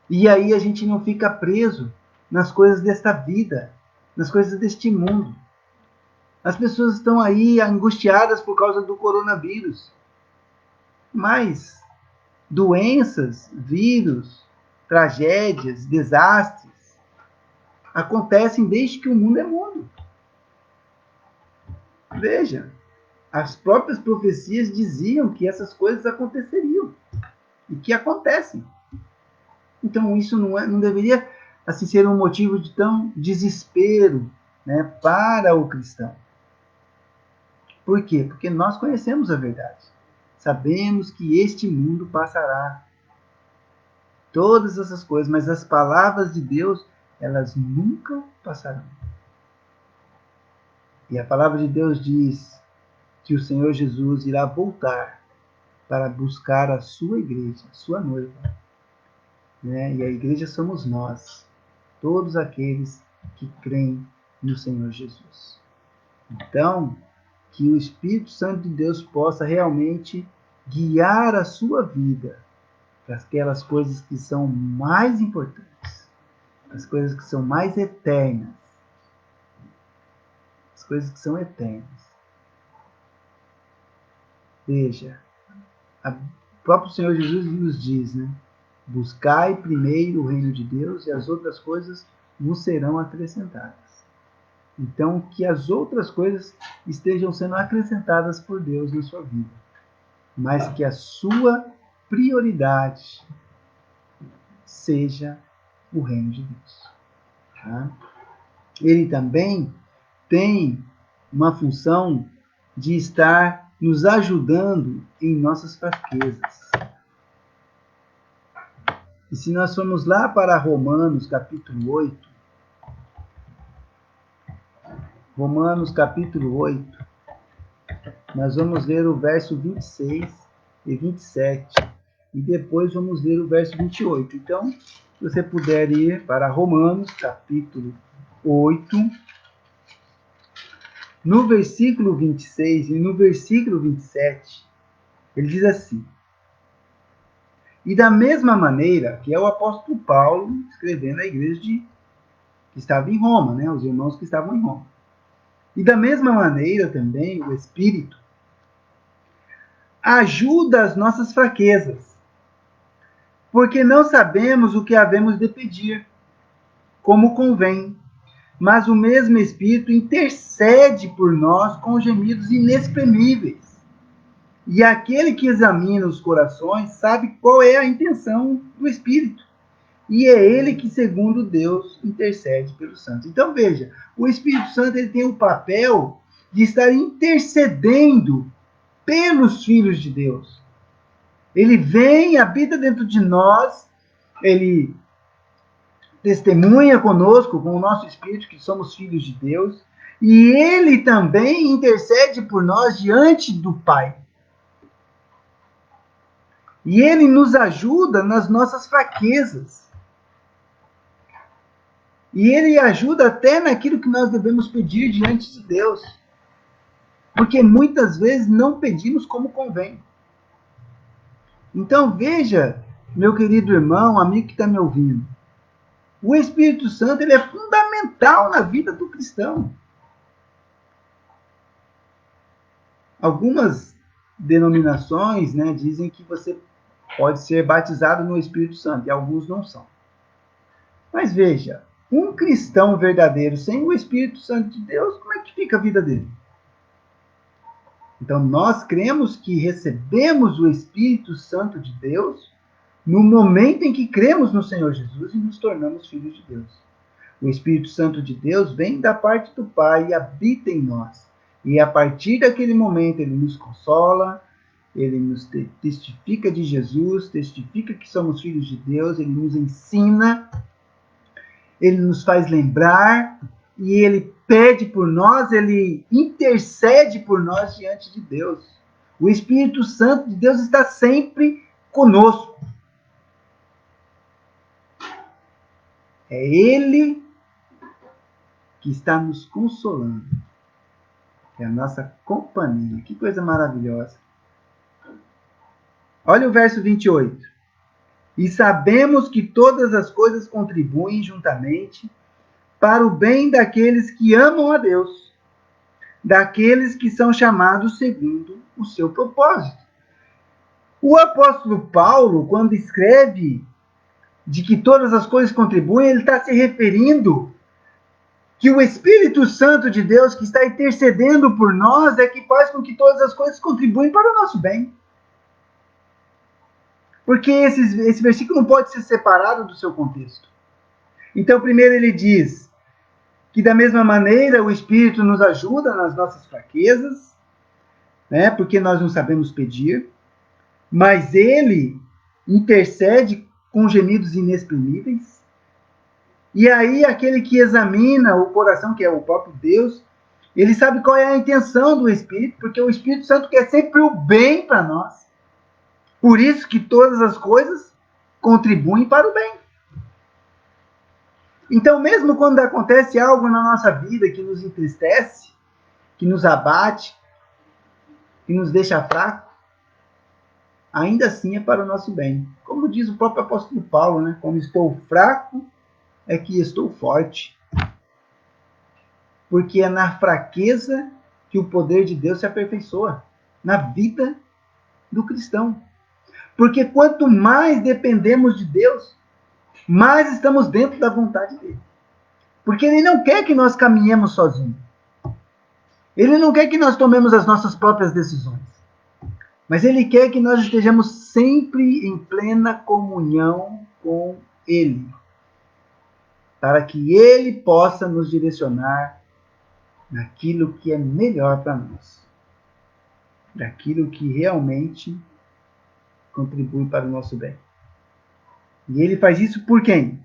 E aí a gente não fica preso nas coisas desta vida, nas coisas deste mundo. As pessoas estão aí angustiadas por causa do coronavírus. Mas doenças, vírus, tragédias, desastres acontecem desde que o mundo é mundo. Veja, as próprias profecias diziam que essas coisas aconteceriam e que acontecem. Então isso não deveria assim ser um motivo de tão desespero, né, para o cristão. Por quê? Porque nós conhecemos a verdade. Sabemos que este mundo passará. Todas essas coisas, mas as palavras de Deus, elas nunca passarão. E a palavra de Deus diz que o Senhor Jesus irá voltar para buscar a sua igreja, a sua noiva. Né? E a igreja somos nós, todos aqueles que creem no Senhor Jesus. Então, que o Espírito Santo de Deus possa realmente guiar a sua vida para aquelas coisas que são mais importantes, as coisas que são mais eternas, as coisas que são eternas. Veja, o próprio Senhor Jesus nos diz, né? Buscai primeiro o reino de Deus e as outras coisas vos serão acrescentadas. Então, que as outras coisas estejam sendo acrescentadas por Deus na sua vida, mas que a sua prioridade seja o reino de Deus. Tá? Ele também tem uma função de estar nos ajudando em nossas fraquezas. E se nós formos lá para Romanos, capítulo 8, Romanos, capítulo 8, nós vamos ler o verso 26 e 27, e depois vamos ler o verso 28. Então, se você puder ir para Romanos, capítulo 8, no versículo 26 e no versículo 27, ele diz assim: e da mesma maneira, que é o apóstolo Paulo escrevendo à igreja que estava em Roma, né, os irmãos que estavam em Roma. E da mesma maneira também o Espírito ajuda as nossas fraquezas, porque não sabemos o que havemos de pedir, como convém, mas o mesmo Espírito intercede por nós com gemidos inexprimíveis. E aquele que examina os corações sabe qual é a intenção do Espírito. E é ele que, segundo Deus, intercede pelos santos. Então veja, o Espírito Santo ele tem o papel de estar intercedendo pelos filhos de Deus. Ele vem, habita dentro de nós, ele testemunha conosco, com o nosso Espírito, que somos filhos de Deus, e ele também intercede por nós diante do Pai. E ele nos ajuda nas nossas fraquezas. E ele ajuda até naquilo que nós devemos pedir diante de Deus. Porque muitas vezes não pedimos como convém. Então veja, meu querido irmão, amigo que está me ouvindo. O Espírito Santo ele é fundamental na vida do cristão. Algumas denominações, né, dizem que você pode ser batizado no Espírito Santo, e alguns não são. Mas veja, um cristão verdadeiro sem o Espírito Santo de Deus, como é que fica a vida dele? Então, nós cremos que recebemos o Espírito Santo de Deus no momento em que cremos no Senhor Jesus e nos tornamos filhos de Deus. O Espírito Santo de Deus vem da parte do Pai e habita em nós. E a partir daquele momento ele nos consola, ele nos testifica de Jesus, testifica que somos filhos de Deus, ele nos ensina, ele nos faz lembrar e ele pede por nós, ele intercede por nós diante de Deus. O Espírito Santo de Deus está sempre conosco. É ele que está nos consolando. É a nossa companhia. Que coisa maravilhosa. Olha o verso 28. E sabemos que todas as coisas contribuem juntamente para o bem daqueles que amam a Deus, daqueles que são chamados segundo o seu propósito. O apóstolo Paulo, quando escreve de que todas as coisas contribuem, ele está se referindo que o Espírito Santo de Deus que está intercedendo por nós é que faz com que todas as coisas contribuem para o nosso bem. Porque esse versículo não pode ser separado do seu contexto. Então, primeiro ele diz que da mesma maneira o Espírito nos ajuda nas nossas fraquezas, né, porque nós não sabemos pedir, mas ele intercede com gemidos inexprimíveis. E aí aquele que examina o coração, que é o próprio Deus, ele sabe qual é a intenção do Espírito, porque o Espírito Santo quer sempre o bem para nós. Por isso que todas as coisas contribuem para o bem. Então, mesmo quando acontece algo na nossa vida que nos entristece, que nos abate, que nos deixa fraco, ainda assim é para o nosso bem. Como diz o próprio apóstolo Paulo, né? Como estou fraco, é que estou forte. Porque é na fraqueza que o poder de Deus se aperfeiçoa na vida do cristão. Porque quanto mais dependemos de Deus, mais estamos dentro da vontade dele. Porque ele não quer que nós caminhemos sozinhos. Ele não quer que nós tomemos as nossas próprias decisões. Mas ele quer que nós estejamos sempre em plena comunhão com ele. Para que ele possa nos direcionar naquilo que é melhor para nós. Daquilo que realmente contribui para o nosso bem. E ele faz isso por quem?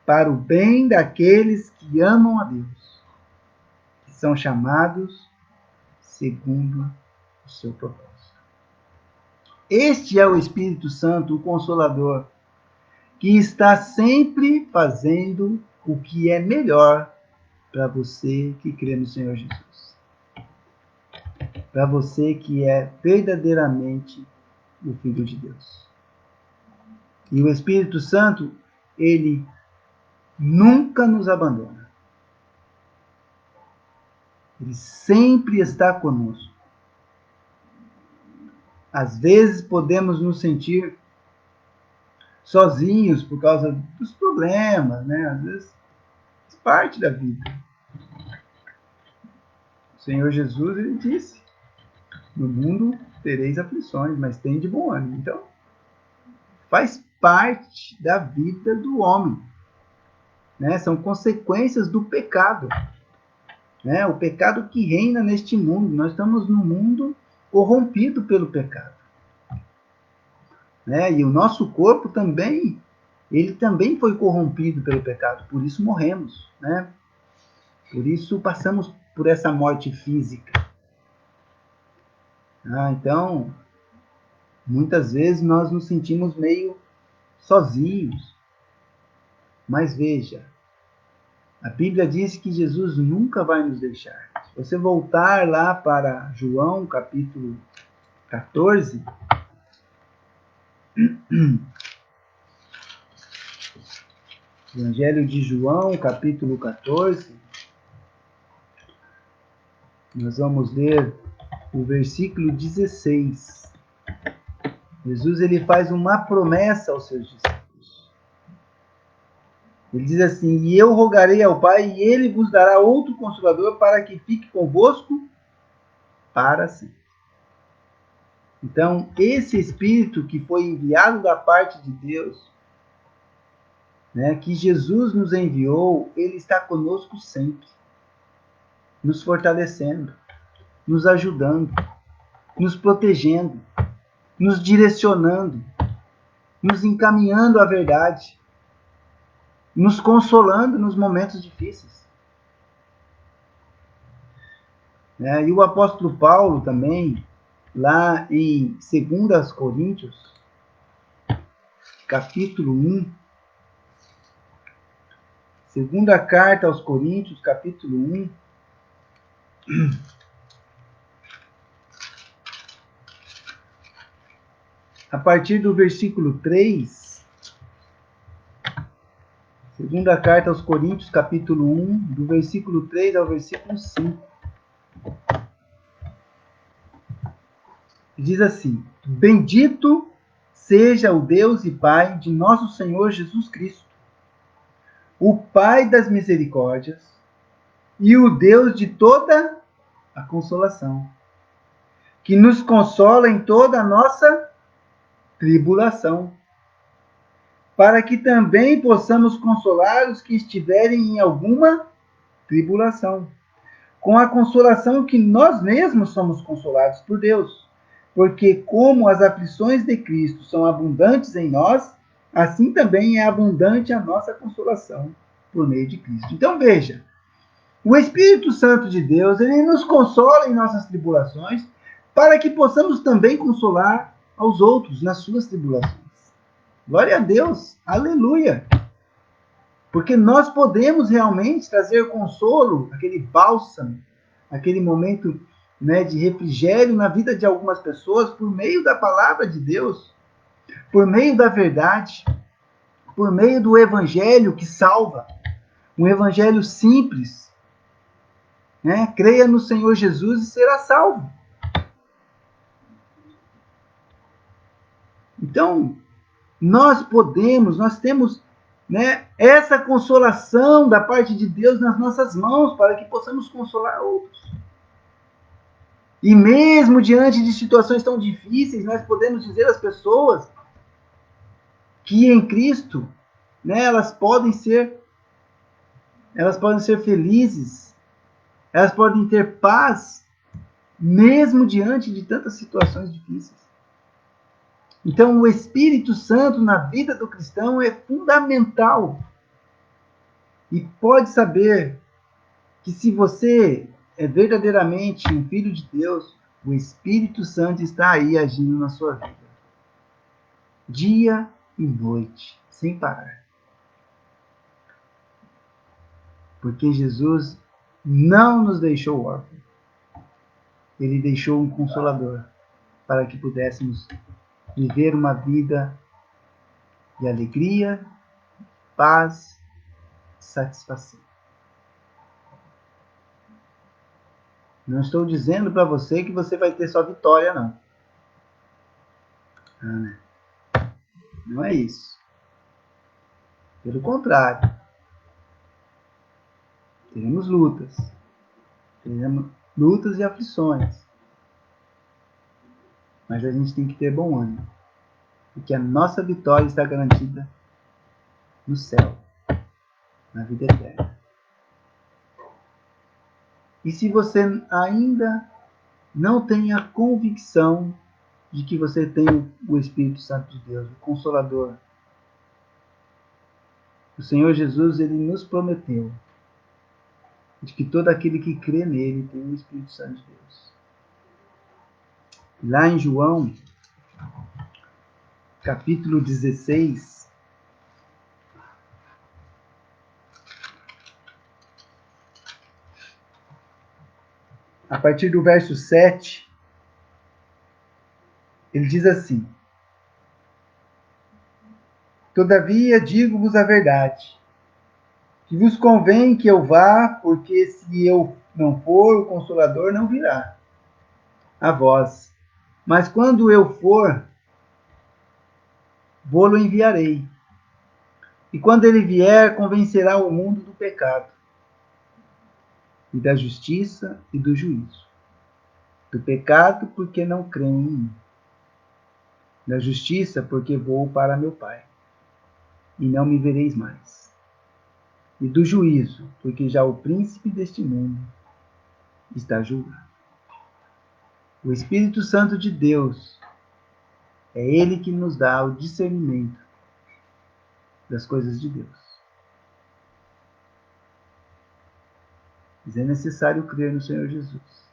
Para o bem daqueles que amam a Deus, que são chamados segundo o seu propósito. Este é o Espírito Santo, o Consolador, que está sempre fazendo o que é melhor para você que crê no Senhor Jesus. Para você que é verdadeiramente o Filho de Deus. E o Espírito Santo, ele nunca nos abandona. Ele sempre está conosco. Às vezes podemos nos sentir sozinhos por causa dos problemas, né? Às vezes faz parte da vida. O Senhor Jesus, ele disse, no mundo tereis aflições, mas tem de bom ânimo. Então, faz parte da vida do homem. Né? São consequências do pecado. Né? O pecado que reina neste mundo. Nós estamos num mundo corrompido pelo pecado. Né? E o nosso corpo também, ele também foi corrompido pelo pecado. Por isso morremos. Né? Por isso passamos por essa morte física. Então, muitas vezes nós nos sentimos meio sozinhos. Mas veja, a Bíblia diz que Jesus nunca vai nos deixar. Se você voltar lá para João, capítulo 14, Evangelho de João, capítulo 14, nós vamos ler o versículo 16. Jesus ele faz uma promessa aos seus discípulos. Ele diz assim: e eu rogarei ao Pai, e ele vos dará outro Consolador para que fique convosco para sempre. Então, esse Espírito que foi enviado da parte de Deus, né, que Jesus nos enviou, ele está conosco sempre, nos fortalecendo, nos ajudando, nos protegendo, nos direcionando, nos encaminhando à verdade, nos consolando nos momentos difíceis. E o apóstolo Paulo também, lá em 2 Coríntios, capítulo 1, segunda carta aos Coríntios, capítulo 1, a partir do versículo 3, segunda carta aos Coríntios, capítulo 1, do versículo 3 ao versículo 5. Diz assim: bendito seja o Deus e Pai de nosso Senhor Jesus Cristo, o Pai das misericórdias e o Deus de toda a consolação, que nos consola em toda a nossa tribulação, para que também possamos consolar os que estiverem em alguma tribulação, com a consolação que nós mesmos somos consolados por Deus. Porque como as aflições de Cristo são abundantes em nós, assim também é abundante a nossa consolação por meio de Cristo. Então veja, o Espírito Santo de Deus, ele nos consola em nossas tribulações, para que possamos também consolar aos outros nas suas tribulações. Glória a Deus, aleluia! Porque nós podemos realmente trazer consolo, aquele bálsamo, aquele momento, né, de refrigério na vida de algumas pessoas por meio da palavra de Deus, por meio da verdade, por meio do evangelho que salva, um evangelho simples, né? Creia no Senhor Jesus e será salvo. Então, nós temos, né, essa consolação da parte de Deus nas nossas mãos para que possamos consolar outros. E mesmo diante de situações tão difíceis, nós podemos dizer às pessoas que em Cristo, né, elas podem ser felizes, elas podem ter paz, mesmo diante de tantas situações difíceis. Então, o Espírito Santo na vida do cristão é fundamental. E pode saber que se você é verdadeiramente um filho de Deus, o Espírito Santo está aí agindo na sua vida. Dia e noite, sem parar. Porque Jesus não nos deixou órfãos. Ele deixou um Consolador para que pudéssemos viver uma vida de alegria, paz, satisfação. Não estou dizendo para você que você vai ter só vitória, não. Não é isso. Pelo contrário. Teremos lutas. Teremos lutas e aflições. Mas a gente tem que ter bom ânimo. Porque a nossa vitória está garantida no céu, na vida eterna. E se você ainda não tem a convicção de que você tem o Espírito Santo de Deus, o Consolador, o Senhor Jesus, ele nos prometeu de que todo aquele que crê nele tem o Espírito Santo de Deus. Lá em João, capítulo 16, a partir do verso 7, ele diz assim: todavia digo-vos a verdade, que vos convém que eu vá, porque se eu não for, o Consolador não virá. a vós. Mas quando eu for, vou-lo enviarei. E quando ele vier, convencerá o mundo do pecado, e da justiça e do juízo. Do pecado, porque não creem em mim. Da justiça, porque vou para meu Pai, e não me vereis mais. E do juízo, porque já o príncipe deste mundo está julgado. O Espírito Santo de Deus é ele que nos dá o discernimento das coisas de Deus. Mas é necessário crer no Senhor Jesus,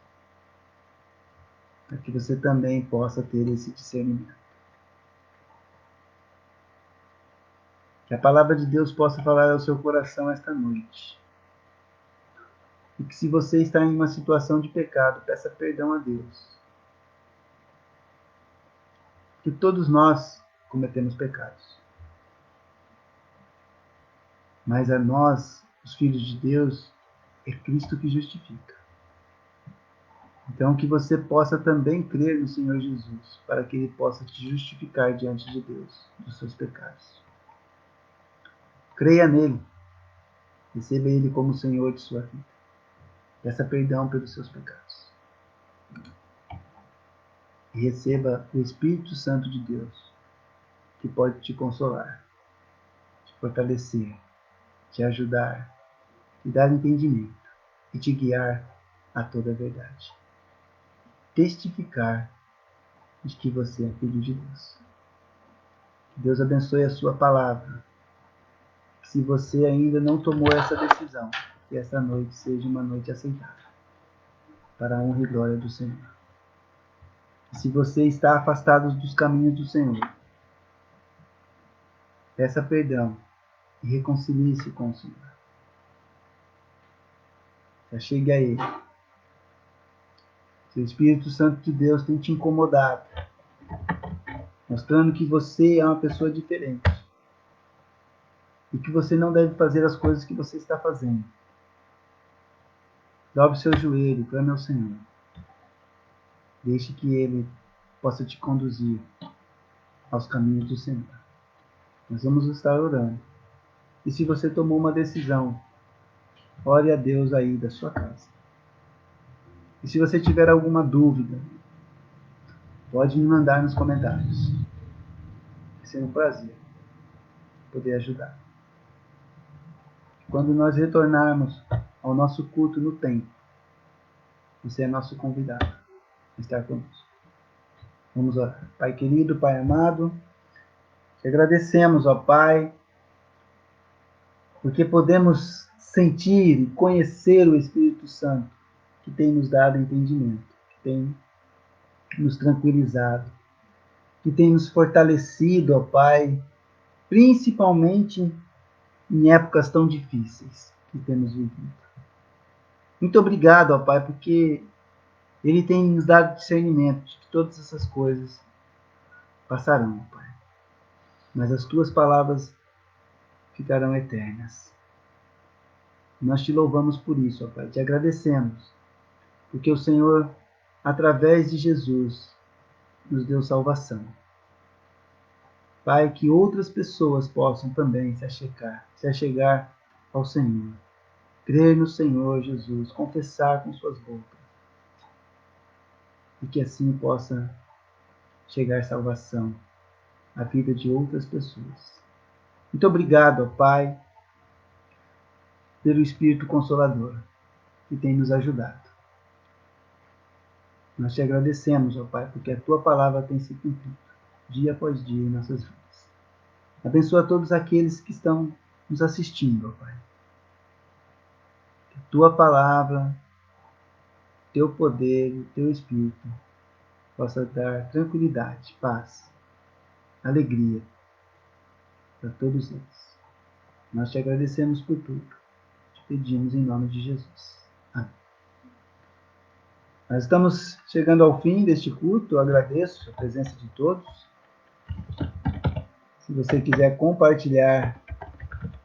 para que você também possa ter esse discernimento. Que a palavra de Deus possa falar ao seu coração esta noite. E que se você está em uma situação de pecado, peça perdão a Deus. Que todos nós cometemos pecados. Mas a nós, os filhos de Deus, é Cristo que justifica. Então que você possa também crer no Senhor Jesus, para que Ele possa te justificar diante de Deus dos seus pecados. Creia nele. Receba Ele como Senhor de sua vida. Peça perdão pelos seus pecados. E receba o Espírito Santo de Deus, que pode te consolar, te fortalecer, te ajudar, te dar entendimento e te guiar a toda a verdade. Testificar de que você é filho de Deus. Que Deus abençoe a sua palavra. Se você ainda não tomou essa decisão, que essa noite seja uma noite aceitável, para a honra e glória do Senhor. E se você está afastado dos caminhos do Senhor, peça perdão e reconcilie-se com o Senhor. Já chegue a Ele. Se o Espírito Santo de Deus tem te incomodado, mostrando que você é uma pessoa diferente e que você não deve fazer as coisas que você está fazendo, dobre seu joelho, clame ao Senhor. Deixe que Ele possa te conduzir aos caminhos do Senhor. Nós vamos estar orando. E se você tomou uma decisão, ore a Deus aí da sua casa. E se você tiver alguma dúvida, pode me mandar nos comentários. Vai ser um prazer poder ajudar. Quando nós retornarmos ao nosso culto no templo, você é nosso convidado a estar conosco. Vamos orar. Pai querido, Pai amado, te agradecemos, ó Pai, porque podemos sentir e conhecer o Espírito Santo, que tem nos dado entendimento, que tem nos tranquilizado, que tem nos fortalecido, ó Pai, principalmente em épocas tão difíceis que temos vivido. Muito obrigado, ó Pai, porque Ele tem nos dado discernimento de que todas essas coisas passarão, ó Pai. Mas as Tuas palavras ficarão eternas. Nós te louvamos por isso, ó Pai. Te agradecemos, porque o Senhor, através de Jesus, nos deu salvação. Pai, que outras pessoas possam também se achegar ao Senhor, crer no Senhor Jesus, confessar com suas bocas, e que assim possa chegar salvação à vida de outras pessoas. Muito obrigado, ó Pai, pelo Espírito Consolador que tem nos ajudado. Nós te agradecemos, ó Pai, porque a Tua palavra tem se cumprido dia após dia em nossas vidas. Abençoa todos aqueles que estão nos assistindo, ó Pai. Que a Tua palavra, Teu poder, Teu Espírito possa dar tranquilidade, paz, alegria para todos eles. Nós te agradecemos por tudo. Te pedimos em nome de Jesus. Amém. Nós estamos chegando ao fim deste culto. Eu agradeço a presença de todos. Se você quiser compartilhar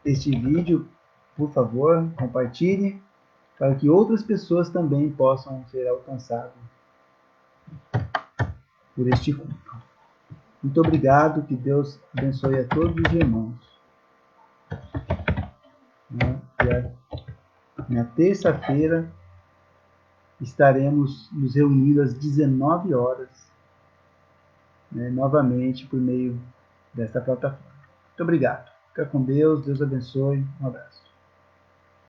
este vídeo, por favor, compartilhe, para que outras pessoas também possam ser alcançadas por este culto. Muito obrigado, que Deus abençoe a todos os irmãos. Na terça-feira estaremos nos reunindo às 19 horas, novamente por meio desta plataforma. Muito obrigado. Fica com Deus, Deus abençoe. Um abraço.